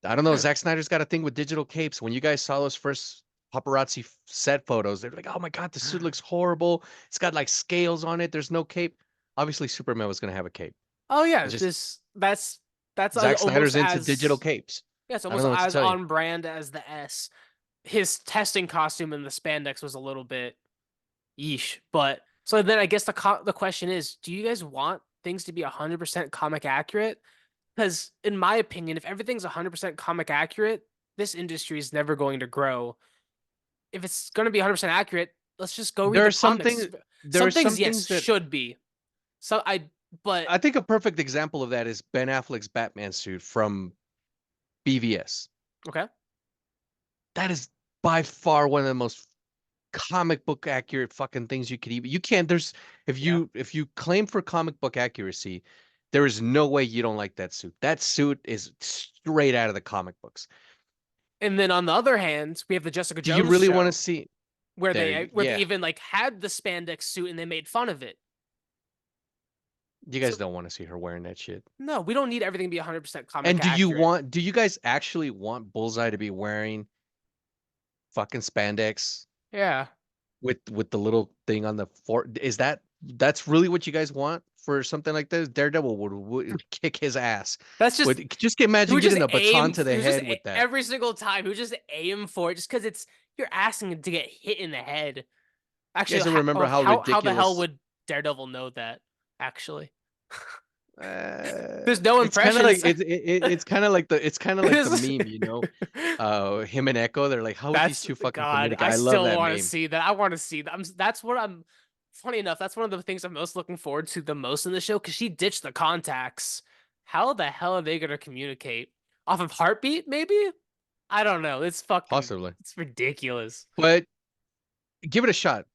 I don't know. Zack Snyder's got a thing with digital capes. When you guys saw those first paparazzi set photos, they were like, "Oh my God, the suit looks horrible. It's got like scales on it. There's no cape." Obviously, Superman was gonna have a cape. Oh yeah, It's just that's Zack almost Snyder's into digital as capes. yeah, it's I don't almost know what to as tell you. on brand as the S. His testing costume in the spandex was a little bit yeesh, but so then I guess the question is, do you guys want things to be 100% comic accurate? Because in my opinion, if everything's 100% comic accurate, this industry is never going to grow. If it's going to be 100% accurate, let's just go read There the are some comics. things. There are Some things, some yes, things that should be. So but I think a perfect example of that is Ben Affleck's Batman suit from BVS. okay, That is by far one of the most comic book accurate fucking things you could even. You can't. There's yeah. if you claim for comic book accuracy, there is no way you don't like that suit. That suit is straight out of the comic books. And then on the other hand, we have the Jessica Do you Jones really want to show see where there? they Yeah, even like had the spandex suit and they made fun of it. you guys So don't want to see her wearing that shit. no, we don't need everything to be 100% comic And accurate. do you guys actually want Bullseye to be wearing fucking spandex Yeah. with the little thing on the fore? That's really what you guys want for something like this? Daredevil would kick his ass. That's just Would just he imagine would just getting a baton aim to he the would just head with that. every single time he would just aim for it just because it's you're asking him to get hit in the head. You guys Actually, don't remember how how the hell ridiculous? would Daredevil know that? Actually, there's no It's kind of like impressions. it's kind of It like the is. meme, him and Echo. They're like, how are these That's two fucking God. communicate? I I love still that want to meme. see that. I want to see that. That's what I'm. Funny enough, that's one of the things I'm most looking forward to the most in the show because she ditched the contacts. How the hell are they gonna communicate? Off of heartbeat, maybe? I don't know. Possibly, It's ridiculous. but give it a shot.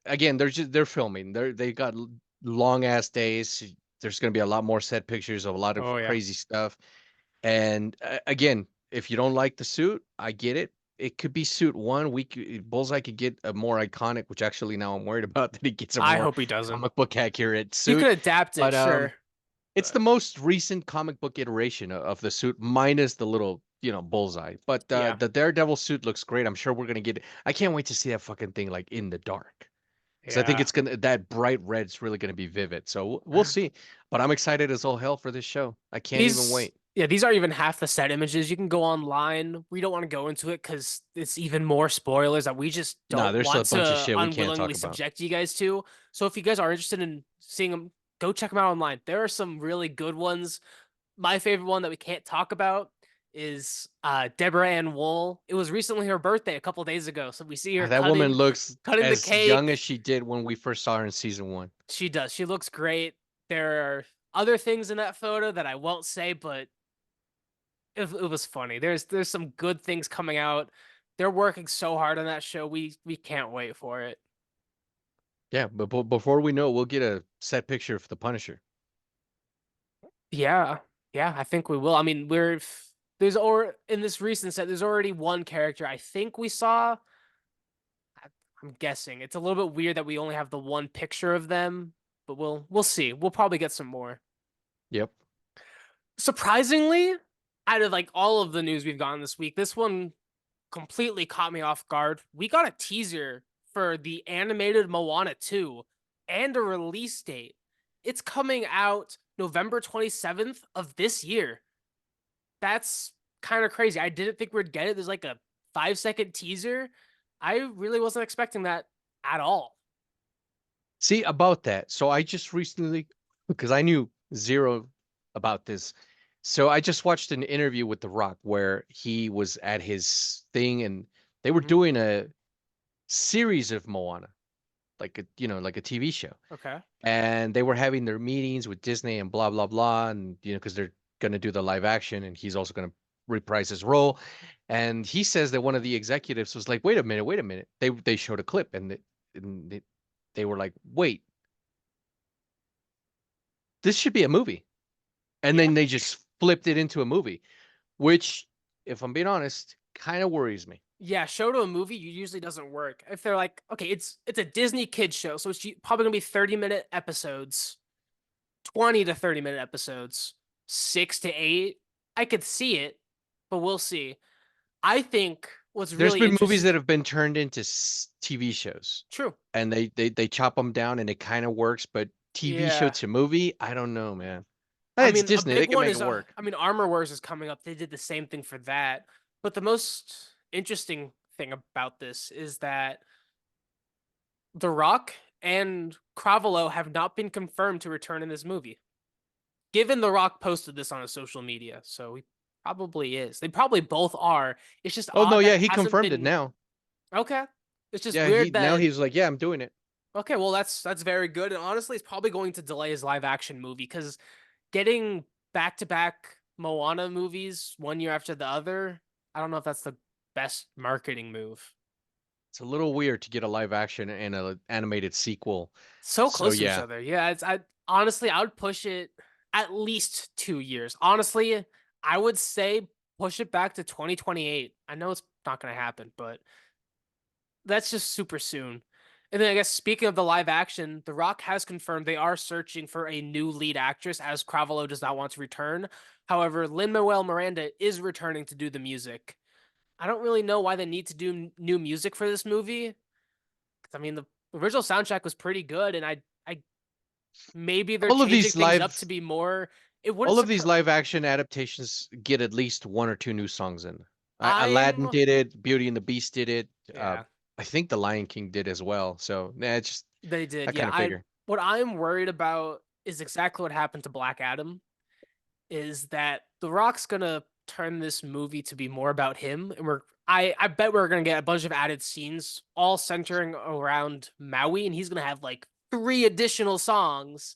Again, they're filming. They got long ass days. There's going to be a lot more set pictures of a lot of Oh yeah. crazy stuff. And again, if you don't like the suit, I get it. It could be suit one. Bullseye could get a more iconic, which actually now I'm worried about that he gets a I more hope he doesn't. comic book accurate You suit. could adapt it, But sure. it's the But most recent comic book iteration of the suit, minus the little, Bullseye. But yeah. the Daredevil suit looks great. I'm sure we're gonna get it. I can't wait to see that fucking thing like in the dark. Because I think Yeah. it's gonna that bright red's really gonna be vivid. So we'll see. But I'm excited as all hell for this show. I can't even These wait. yeah, these aren't even half the set images. You can go online. We don't want to go into it because it's even more spoilers that we just Nah, don't there's a want bunch of to shit we can't unwillingly talk about. subject you guys to. So if you guys are interested in seeing them, go check them out online. There are some really good ones. My favorite one that we can't talk about is Deborah Ann Wool. It was recently her birthday a couple days ago, so we see her That woman looks cutting the as young as cake. she did when we first saw her in season one. She does. She looks great. There are other things in that photo that I won't say, but it was funny. There's some good things coming out. They're working so hard on that show. We can't wait for it. Yeah, but before we know, we'll get a set picture of the Punisher. Yeah. Yeah, I think we will. I mean, there's or in this recent set, there's already one character I think we saw. I'm guessing. It's a little bit weird that we only have the one picture of them, but we'll see. We'll probably get some more. Yep. Surprisingly, out of like all of the news we've gotten this week, this one completely caught me off guard. We got a teaser for the animated Moana 2 and a release date. It's coming out November 27th of this year. That's kind of crazy. I didn't think we'd get it. There's like a 5-second teaser. I really wasn't expecting that at all. See about that. So I just recently, because I knew zero about this. So I just watched an interview with The Rock where he was at his thing and they were Mhm. doing a series of Moana, like like a TV show. Okay. And they were having their meetings with Disney and blah blah blah, and because they're gonna do the live action, and he's also gonna reprise his role. And he says that one of the executives was like, "Wait a minute, wait a minute." They showed a clip, and they were like, wait, this should be a movie. And Yeah. then they just flipped it into a movie, which, if I'm being honest, kind of worries me. Yeah, show to a movie usually doesn't work. If they're like, okay, it's a Disney kids show, so it's probably gonna be 30-minute episodes, 20 to 30-minute episodes, 6 to 8. I could see it, but we'll see. I think what's There's really been movies interesting. that have been turned into TV shows, True. and they chop them down, and it kind of works. But TV show Yeah. to movie, I don't know, man. I It's mean, a Disney; they big can one make it is work. I mean, Armor Wars is coming up. They did the same thing for that. But the most interesting thing about this is that The Rock and Cravolo have not been confirmed to return in this movie. Given The Rock posted this on his social media, so he probably is. They probably both are. It's just Oh no, odd that yeah, it he hasn't confirmed it been now. okay. It's just Yeah, he weird now that he's like, yeah, I'm doing it. okay, well that's very good. And honestly, it's probably going to delay his live action movie because getting back to back Moana movies 1 year after the other, I don't know if that's the best marketing move. It's a little weird to get a live action and a animated sequel. So So close to each yeah, other. Yeah, it's I honestly I would push it at least 2 years. Honestly, I would say push it back to 2028. I know it's not gonna happen, but that's just super soon. And then I guess speaking of the live action, The Rock has confirmed they are searching for a new lead actress as Cravolo does not want to return. However, Lin-Manuel Miranda is returning to do the music. I don't really know why they need to do new music for this movie. 'Cause, I mean, the original soundtrack was pretty good, and I maybe they're all of changing these things up live to be more. It wouldn't all of these surprise. live action adaptations get at least one or two new songs in. Aladdin I'm did it, Beauty and the Beast did it. yeah, I think The Lion King did as well. So nah, it's just they I did. kind Yeah, of I figure. what I'm worried about is exactly what happened to Black Adam. Is that The Rock's gonna turn this movie to be more about him, and I bet we're gonna get a bunch of added scenes all centering around Maui, and he's gonna have like 3 additional songs.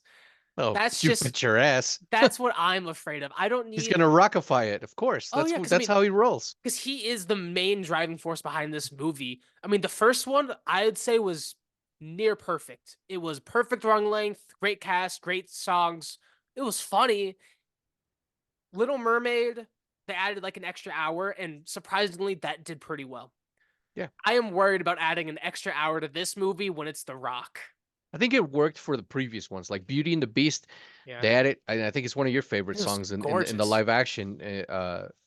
Oh, That's you just bet your ass. that's what I'm afraid of. I don't He's need. gonna rockify it, of course. Oh yeah, That's how he rolls. because he is the main driving force behind this movie. I mean, the first one I'd say was near perfect. It was perfect run length, great cast, great songs. It was funny. Little Mermaid, they added like an extra hour, and surprisingly, that did pretty well. Yeah. I am worried about adding an extra hour to this movie when it's The Rock. I think it worked for the previous ones, like Beauty and the Beast. Yeah, They had it. I think it's one of your favorite it was songs in the gorgeous. live action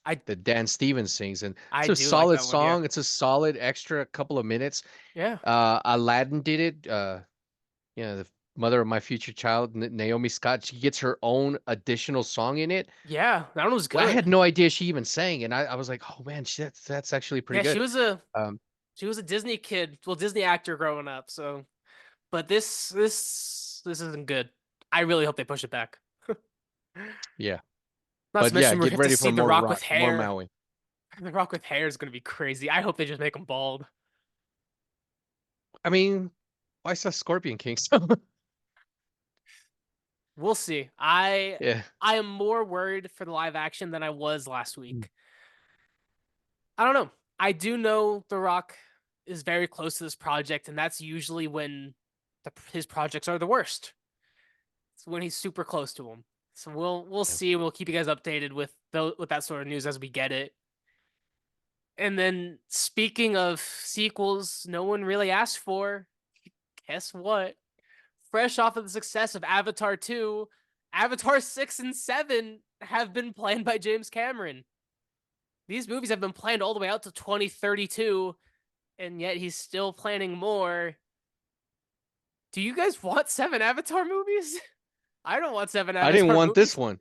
I that Dan Stevens sings, and I it's a do like solid that one. Yeah, song. It's a solid extra couple of minutes. yeah, Aladdin did it. The mother of my future child, Naomi Scott, she gets her own additional song in it. yeah. That one was Well, I good. had no idea she even sang, and I was like, oh man, that's actually pretty Yeah, good. Um, she was a Disney kid, well, Disney actor growing up. So, but this isn't good. I really hope they push it back. yeah, Not to but yeah, mention we're get going to ready see for The Rock with More hair. Maui. The Rock with hair is going to be crazy. I hope they just make him bald. I mean, why saw Scorpion King? So We'll see. yeah, I am more worried for the live action than I was last week. I don't know. I do know The Rock is very close to this project, and that's usually when his projects are the worst. It's when he's super close to them. So we'll yeah. see. We'll keep you guys updated with that sort of news as we get it. And then speaking of sequels, no one really asked for. Guess what? Fresh off of the success of Avatar 2, Avatar 6 and 7 have been planned by James Cameron. These movies have been planned all the way out to 2032, and yet he's still planning more. Do you guys want 7 Avatar movies? I don't want seven I didn't Avatar want this movies. one.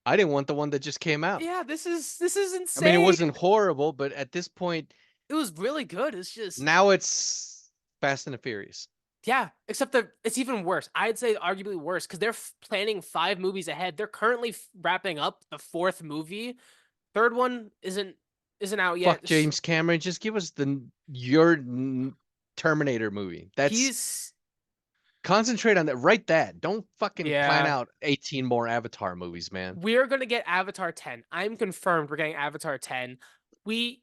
I didn't want the one that just came out. Yeah, this is I mean, it insane. wasn't horrible, but at this point, It was really good. It's just now it's Fast and the Furious. yeah, except that it's even worse. I'd say arguably worse because they're planning 5 movies ahead. They're currently wrapping up the fourth movie. Third one isn't out Fuck yet. James Cameron. Just give us your Terminator movie. That's He's concentrate on that. Write that. Don't fucking plan yeah. out 18 more Avatar movies, man. We're gonna get Avatar 10. I'm confirmed we're getting Avatar 10. We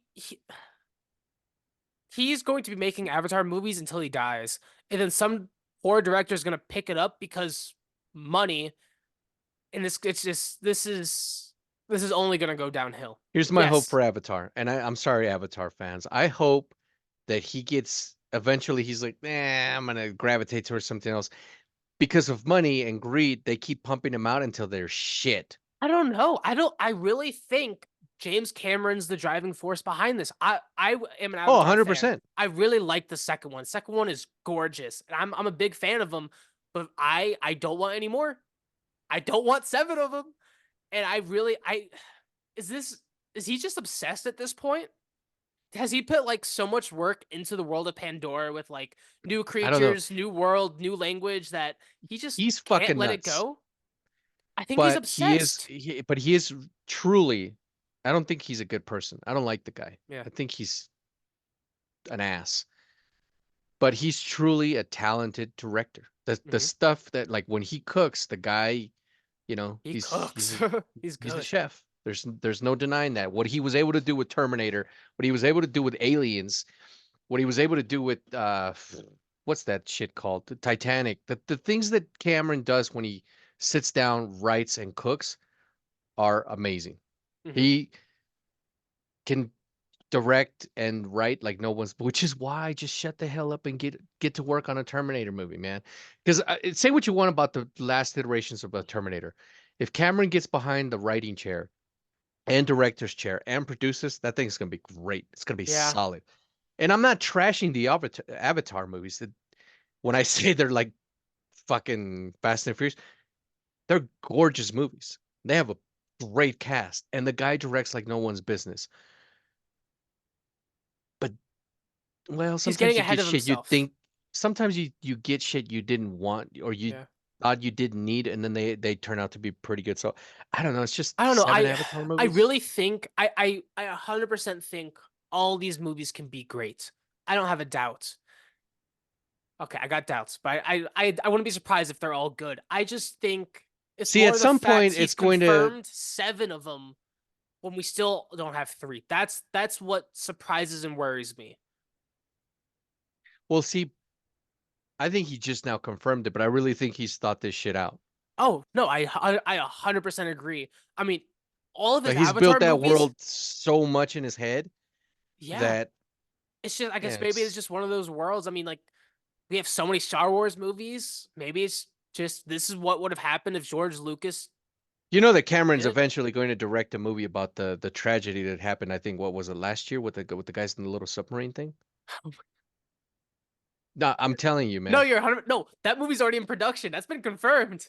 he's going to be making Avatar movies until he dies. And then poor director is going to pick it up because money, and it's just this is only going to go downhill. Here's my hope Yes, for Avatar, and I'm sorry, Avatar fans. I hope that he gets eventually. He's like, nah, I'm gonna gravitate towards something else because of money and greed. They keep pumping him out until they're shit. I don't know. I really think James Cameron's the driving force behind this. I am an Oh, Avatar fan. 100%. I really like the second one. Second one is gorgeous, and I'm a big fan of them. But I don't want any more. I don't want seven of them. And I really I is this is he just obsessed at this point? Has he put like so much work into the world of Pandora with like new I don't know. creatures, new world, new language that he just He's can't fucking let it nuts, go? I think he's but he is. obsessed. But he is truly. I don't think he's a good person. I don't like the guy. Yeah. I think he's an ass. But he's truly a talented director. The Hmm. stuff that like when he cooks, the guy, He he's cooks. He's he's a good. chef. There's no denying that. What he was able to do with Terminator, what he was able to do with Aliens, what he was able to do with what's that shit called? The Titanic. The things that Cameron does when he sits down, writes, and cooks are amazing. Hmm. He can direct and write like no one's, which is why I just shut the hell up and get to work on a Terminator movie, man. Because say what you want about the last iterations of a Terminator, if Cameron gets behind the writing chair and director's chair and produces, that thing's gonna be great. It's gonna be Yeah. solid. And I'm not trashing the Avatar movies. When I say they're like fucking Fast and Furious, they're gorgeous movies. They have a great cast, and the guy directs like no one's business. But well, He's getting sometimes you ahead get of shit you himself. think sometimes you get shit you didn't want or you Yeah. thought you didn't need, and then they turn out to be pretty good. So I don't know. It's just I don't know. seven I Avatar I movies. really think I 100% think all these movies can be great. I don't have a doubt. Okay, I got doubts, but I wouldn't be surprised if they're all good. I just think it's See, at more the some fact point he's it's going to confirmed seven of them when we still don't have three. That's what surprises and worries me. well see, I think he just now confirmed it, but I really think he's thought this shit out. Oh no, I 100% agree. I mean, all of his Like he's built Avatar that movies, world so much in his head yeah. that It's just I yeah, guess maybe it's it's just one of those worlds. I mean, like we have so many Star Wars movies. Maybe it's just this is what would have happened if George Lucas you know that Cameron's did it. eventually going to direct a movie about the tragedy that happened. I think what was it last year with the guys in the little submarine thing? No, I'm telling you, No, man. you're 100. No, that movie's already in production. That's been confirmed.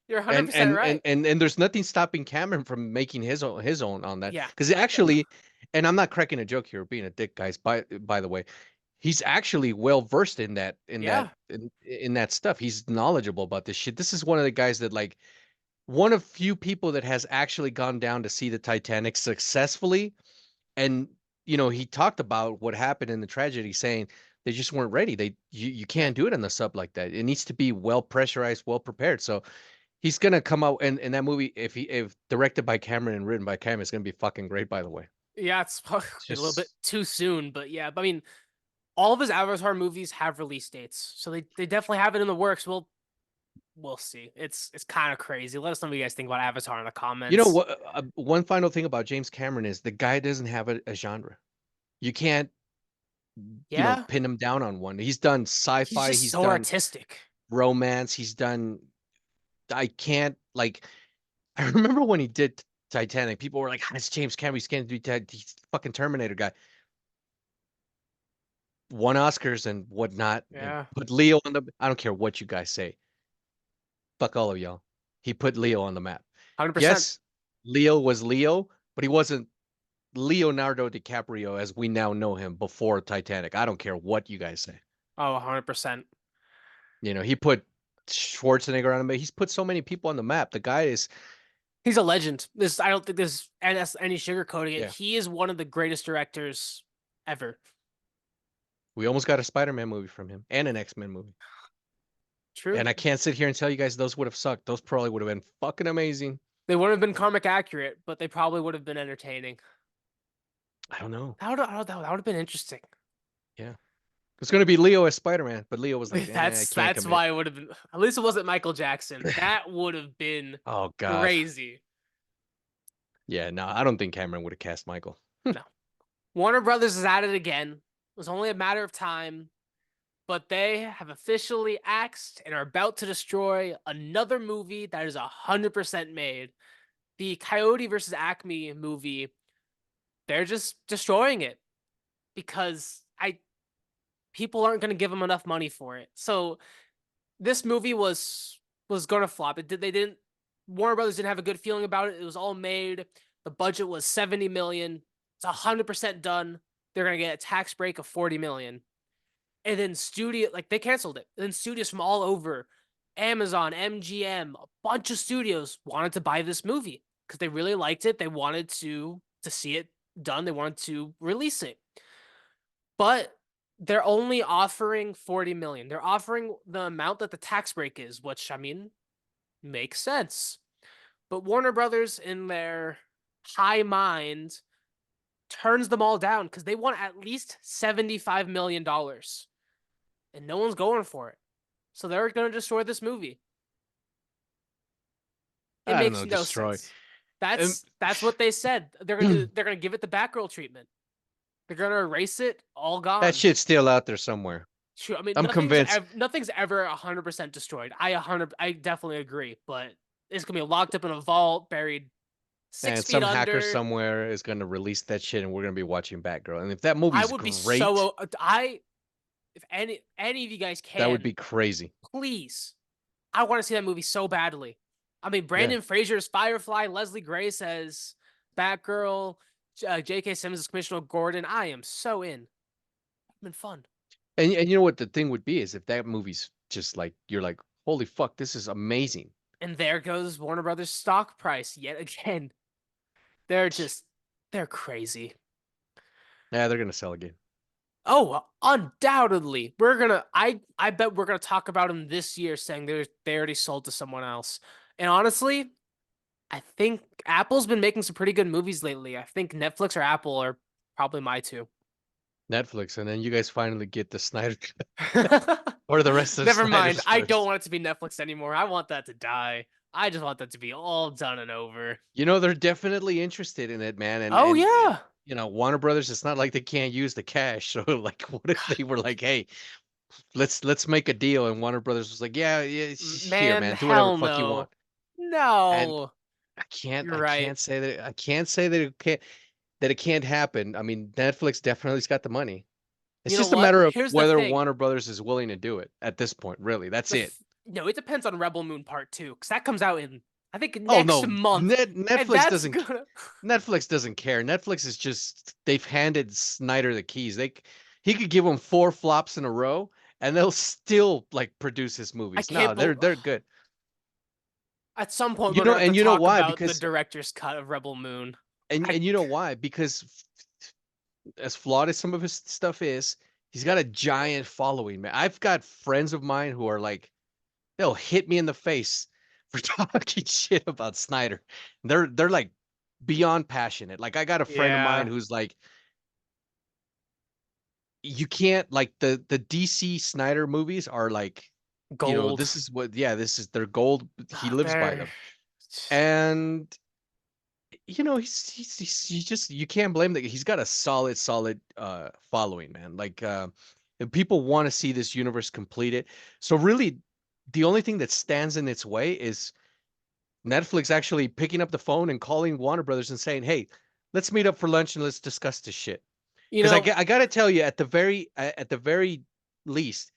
You're and 100% and and right. and, and there's nothing stopping Cameron from making his own on that Yeah. because actually, and I'm not cracking a joke here, being a dick, guys. By the way, he's actually well versed in that Yeah. in that stuff. He's knowledgeable about this shit. This is one of the guys that like one of few people that has actually gone down to see the Titanic successfully, and he talked about what happened in the tragedy, saying they just weren't ready. You Yeah. can't do it in the sub like that. It needs to be well pressurized, well prepared. So he's gonna come out and that movie, if directed by Cameron and written by Cameron, it's gonna be fucking great, by the way. Yeah, it's probably It's a little bit just too soon, but yeah. But I mean, all of his Avatar movies have release dates, so they definitely have it in the works. We'll see. It's kind of crazy. Let us know what you guys think about Avatar in the comments. what one final thing about James Cameron is the guy doesn't have a genre. You can't, Yeah, pin him down on one. He's done he's sci-fi, just he's so done artistic. romance, he's done I can't like I remember when he did Titanic, people were like, "Ah, it's James Cameron, he's can't do he's fucking Terminator guy." Won Oscars and whatnot, and Yeah, put Leo on the. I don't care what you guys say. Fuck all of y'all. He put Leo on the map. 100%. Yes, Leo was Leo, but he wasn't Leonardo DiCaprio as we now know him before Titanic. I don't care what you guys say. Oh, 100%. He put Schwarzenegger on the map. He's put so many people on the map. The guy is, He's a legend. This I don't think there's any sugarcoating it. yeah. He is one of the greatest directors ever. We almost got a Spider-Man movie from him and an X-Men movie. True. And I can't sit here and tell you guys those would have sucked. Those probably would have been fucking amazing. They wouldn't have been karmic accurate, but they probably would have been entertaining. I don't know. That would have been interesting. Yeah. It's going to be Leo as Spider-Man, but Leo was like, I can't That's commit. why it would have been. At least it wasn't Michael Jackson. That would have been Oh God. crazy. Yeah, no, I don't think Cameron would have cast Michael. No, Warner Brothers is at it again. It was only a matter of time, but they have officially axed and are about to destroy another movie that is 100% made. The Coyote versus Acme movie. They're just destroying it because I people aren't going to give them enough money for it. So this movie was going to flop. They didn't. Warner Brothers didn't have a good feeling about it. It was all made. The budget was 70 million. It's 100% done. They're going to get a tax break of 40 million. And then they canceled it. And then studios from all over, Amazon, MGM, a bunch of studios wanted to buy this movie because they really liked it. They wanted to see it done. They wanted to release it. But they're only offering 40 million. They're offering the amount that the tax break is, which I mean makes sense. But Warner Brothers in their high mind turns them all down because they want at least $75 million. And no one's going for it. So they're going to destroy this movie. It I don't makes know, no destroy. sense. Um, That's what they said. They're gonna give it the Batgirl treatment. They're gonna erase it, all that gone. shit's still out there somewhere. Sure, I mean I'm convinced. nothing's ever 100% destroyed. I definitely agree, but it's gonna be locked up in a vault, buried six And feet some hacker under. somewhere is going to release that shit, and we're going to be watching Batgirl. And if that I movie's would be great, so I if any of you guys that would can, be crazy. please. I want to see that movie so badly. I mean, Yeah. Brandon Fraser's Firefly, Leslie Grace as Batgirl, J.K. Simmons as Commissioner Gordon. I am so in. It's been fun. And you know what the thing would be is if that movie's just like you're like, holy fuck, this is amazing. And there goes Warner Brothers stock price yet again. They're just they're crazy. Yeah, they're gonna sell again. Oh, undoubtedly. I bet we're gonna talk about them this year saying they already sold to someone else. And honestly, I think Apple's been making some pretty good movies lately. I think Netflix or Apple are probably my two. Netflix, and then you guys finally get the Snyder or the rest of Never mind. Snyder's I don't verse. want it to be Netflix anymore. I want that to die. I just want that to be all done and over. You know, they're definitely interested in it, man. Oh yeah. You know, Warner Brothers, it's not like they can't use the cash. So like what if they were like, hey, let's make a deal, and Warner Brothers was like, yeah, yeah, here, Man, man, do whatever the hell fuck you want. no. And No. You're I right. can't say that it can't happen. I mean, Netflix definitely's got the money. It's You know just a what? matter of Here's the whether thing. Warner Brothers is willing to do it at this point, really. That's it. No, it depends on Rebel Moon Part 2 cuz that comes out in I think Oh next no, month. And Netflix that's doesn't gonna Netflix doesn't care. Netflix is just they've handed Snyder the keys. He could give them four flops in a row and they'll still like produce his I movies. can't No, believe they're good. at some point we're gonna have to You know talk why? about the Because director's cut of Rebel Moon. I and you know why? Because as flawed as some of his stuff is, he's got a giant following, man. I've got friends of mine who are like they'll hit me in the face for talking shit about Snyder. They're like beyond passionate. Like I got a friend of mine yeah, who's like, you can't like the DC Snyder movies are like, you know, gold. this is what yeah, this is their gold. He lives by There. them. And you know, he's just you can't blame that he's got a solid following, man. Like and people want to see this universe completed. So really the only thing that stands in its way is Netflix actually picking up the phone and calling Warner Brothers and saying, "Hey, let's meet up for lunch and let's discuss this shit." You Because know, I got to tell you, at the very least,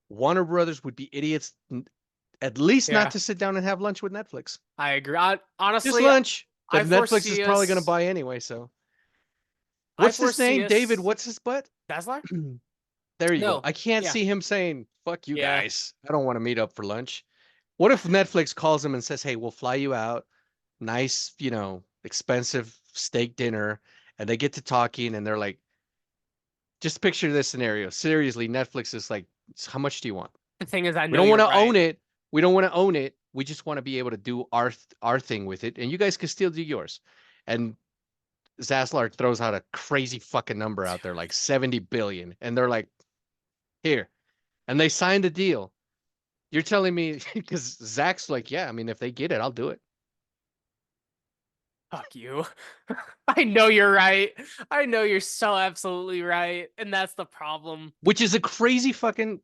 Warner Brothers would be idiots, at least not yeah, to sit down and have lunch with Netflix. I agree. Just Honestly, lunch that I Netflix is foresee probably going to us. buy anyway. So, I what's his foresee name? David. us. What's his butt? Dazzler? There you go. No. I can't Yeah. see him saying, "Fuck you Yeah. guys. I don't want to meet up for lunch." What if Netflix calls him and says, "Hey, we'll fly you out, nice, you know, expensive steak dinner," and they get to talking and they're like, just picture this scenario. Seriously, Netflix is like, how much do you want? The thing is, I We know don't want you're to own right. it. We don't want to own it. We just want to be able to do our thing with it, and you guys can still do yours. And Zaslav throws out a crazy fucking number out there, like 70 billion, and they're like, here, and they signed a deal. You're telling me because Zach's like, yeah, I mean, if they get it, I'll do it. Fuck you. I know you're right. I know you're so absolutely right. And that's the problem. Which is a crazy fucking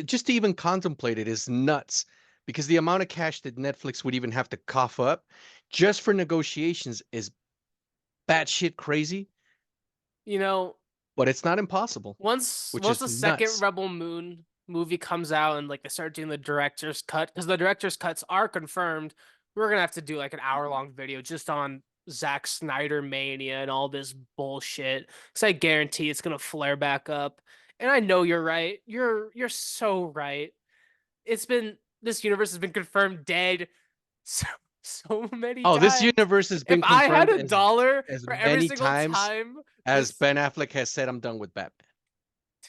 just to even contemplate it is nuts because the amount of cash that Netflix would even have to cough up just for negotiations is batshit crazy, You know, but it's not impossible, which once is the second nuts. Rebel Moon movie comes out and like they start doing the director's cut, because the director's cuts are confirmed, we're gonna have to do like an hour-long video just on Zack Snyder mania and all this bullshit. Because I guarantee it's gonna flare back up. And I know you're right. You're so right. It's been this universe has been confirmed dead so so many Oh, this times. universe has If been I had confirmed a dollar as for every many single times time as this Ben Affleck has said I'm done with Batman.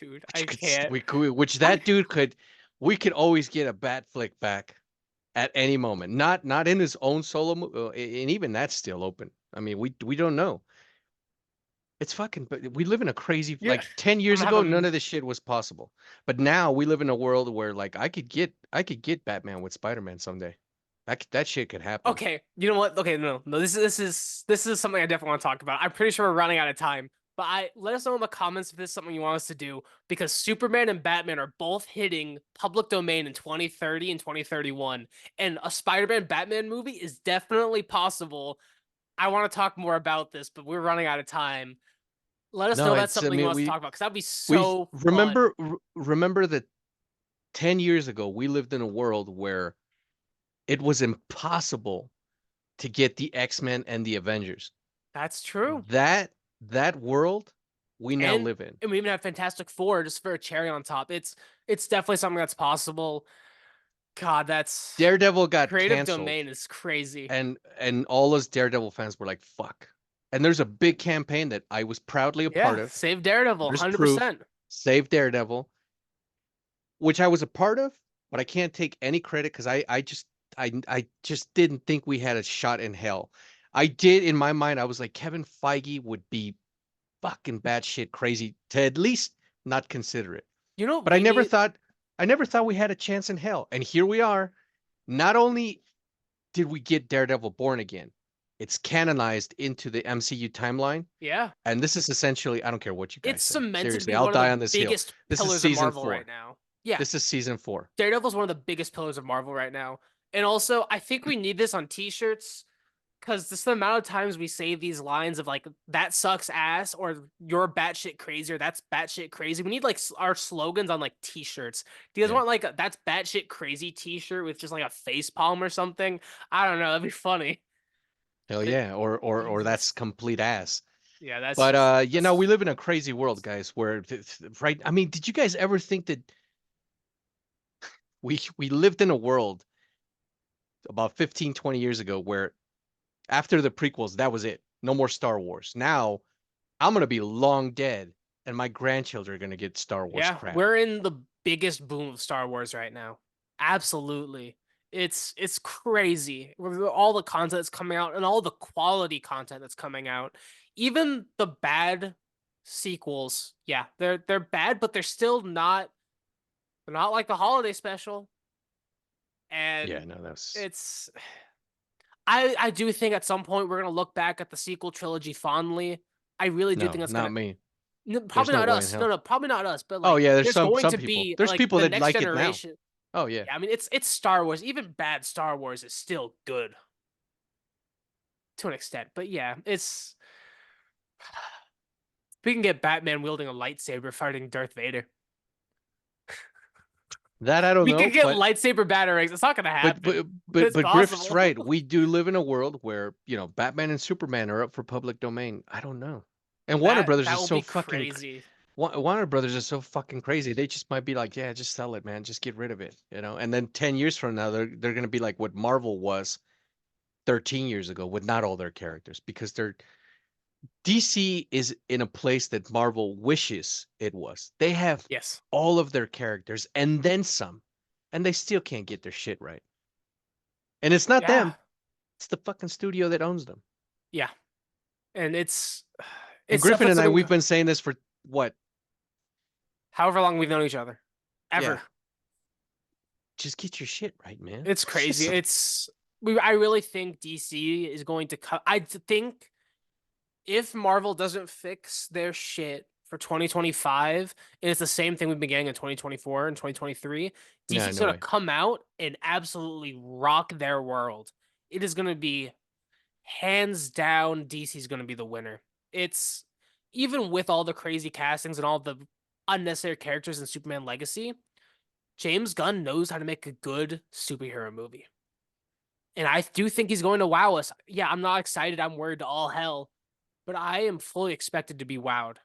dude, Which I could can't. which I that dude could we could always get a Bat flick back at any moment. Not in his own solo and even that's still open. I mean, we don't know. It's fucking but we live in a crazy yeah, like 10 I'm years gonna have ago none a of this shit was possible. But now we live in a world where like I could get Batman with Spider-Man someday. That shit could happen. okay. You know what? Okay, no. This is something I definitely want to talk about. I'm pretty sure we're running out of time. But I let us know in the comments if this is something you want us to do because Superman and Batman are both hitting public domain in 2030 and 2031, and a Spider-Man Batman movie is definitely possible. I want to talk more about this, but we're running out of time. Let us know No, if that's it's I something you mean want us to talk about because that'd be we so fun. remember that 10 years ago we lived in a world where it was impossible to get the X-Men and the Avengers. That's true. That that world we now and live in. and we even have Fantastic Four just for a cherry on top. It's definitely something that's possible. God, that's Daredevil got creative canceled domain is crazy. and all us Daredevil fans were like, fuck. And there's a big campaign that I was proudly a part Yeah, of. save Daredevil, There's proof. 100%. Save Daredevil, which I was a part of, but I can't take any credit because I just didn't think we had a shot in hell. I did in my mind, I was like, Kevin Feige would be fucking batshit crazy to at least not consider it. You know what But I we never need? thought I never thought we had a chance in hell. And here we are. Not only did we get Daredevil Born Again, it's canonized into the MCU timeline. Yeah, And this is essentially, I don't care what you it's guys say. cemented to Seriously, be I'll one of die the on this hill. biggest This is pillars of season Marvel right 4. now. Yeah, This is season 4. Daredevil's one of the biggest pillars of Marvel right now. And also, I think we need this on t-shirts because just the amount of times we say these lines of like that sucks ass or you're batshit crazy or that's batshit crazy. We need like our slogans on like t-shirts. Do you guys Yeah. want like a that's batshit crazy t-shirt with just like a face palm or something? I don't know. That'd be funny. Hell But yeah. Or that's Jesus. complete ass. Yeah, that's But just we that's live in a crazy world, guys, where right I mean, did you guys ever think that we lived in a world about 15, 20 years ago where after the prequels, that was it. No more Star Wars. Now I'm gonna be long dead, and my grandchildren are gonna get Star Wars yeah, crap. we're in the biggest boom of Star Wars right now. Absolutely. It's crazy with all the content that's coming out and all the quality content that's coming out. Even the bad sequels, yeah, they're bad, but they're not like the holiday special. Yeah, And no, that's it's I do think at some point we're gonna look back at the sequel trilogy fondly. I really do think no, that's not gonna me. There's probably no not way in us. No, hell. no, probably not us. But Oh like, yeah, there's there's some going some to people. be There's like people the that next like it now. generation. Oh yeah. Yeah, I mean, it's Star Wars. Even bad Star Wars is still good to an extent. But yeah, it's we can get Batman wielding a lightsaber fighting Darth Vader. That I don't We could know, get lightsaber batarangs. It's not gonna but happen, but but but it's but Griff's possible. right. We do live in a world where, Batman and Superman are up for public domain. I don't know. And Warner Brothers That is will so be fucking crazy. Warner Brothers is so fucking crazy. They just might be like, yeah, just sell it, man. Just get rid of it. And then 10 years from now, they're gonna be like what Marvel was 13 years ago with not all their characters because DC is in a place that Marvel wishes it was. They have Yes. all of their characters and then some, and they still can't get their shit right. And it's not Yeah. them, it's the fucking studio that owns them. Yeah. And And it's Griffin definitely and I, something. we've been saying this for what, However long we've known each other. ever. Yeah. Just get your shit right, man. It's crazy. I really think DC is going to cut. I think if Marvel doesn't fix their shit for 2025, and it's the same thing we've been getting in 2024 and 2023, No, DC's no going to way. come out and absolutely rock their world. It is going to be hands down, DC's going to be the winner. It's even with all the crazy castings and all the unnecessary characters in Superman Legacy, James Gunn knows how to make a good superhero movie. And I do think he's going to wow us. Yeah, I'm not excited. I'm worried to all hell, but I am fully expected to be wowed.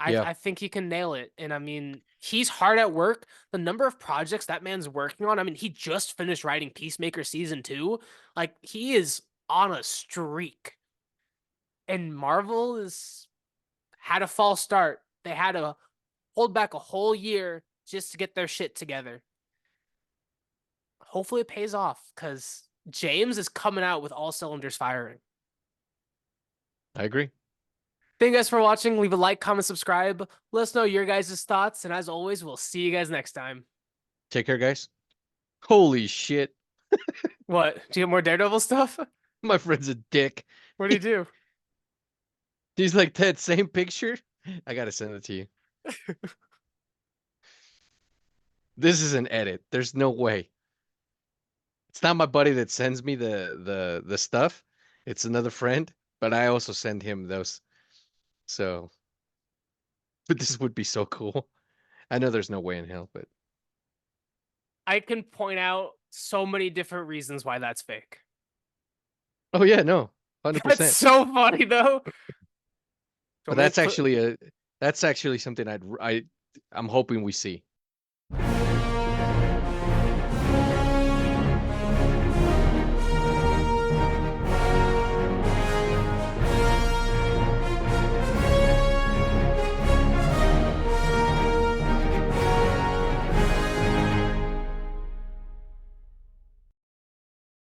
Yeah. I think he can nail it. And I mean, he's hard at work. The number of projects that man's working on, I mean, he just finished writing Peacemaker season 2. Like, he is on a streak. And Marvel is had a false start. They had to hold back a whole year just to get their shit together. Hopefully it pays off because James is coming out with all cylinders firing. I agree. Thank you guys for watching. Leave a like, comment, subscribe. Let us know your guys' thoughts. And as always, we'll see you guys next time. Take care, guys. Holy shit. What? Do you get more Daredevil stuff? My friend's a dick. What do you do? He's like that same picture. I gotta send it to you. This is an edit. There's no way. It's not my buddy that sends me the stuff. It's another friend, but I also send him those. So, but this would be so cool. I know there's no way in hell, but I can point out so many different reasons why that's fake. oh yeah, no, That's 100%. so funny though. Do you But want me to put that's actually something I'm hoping we see.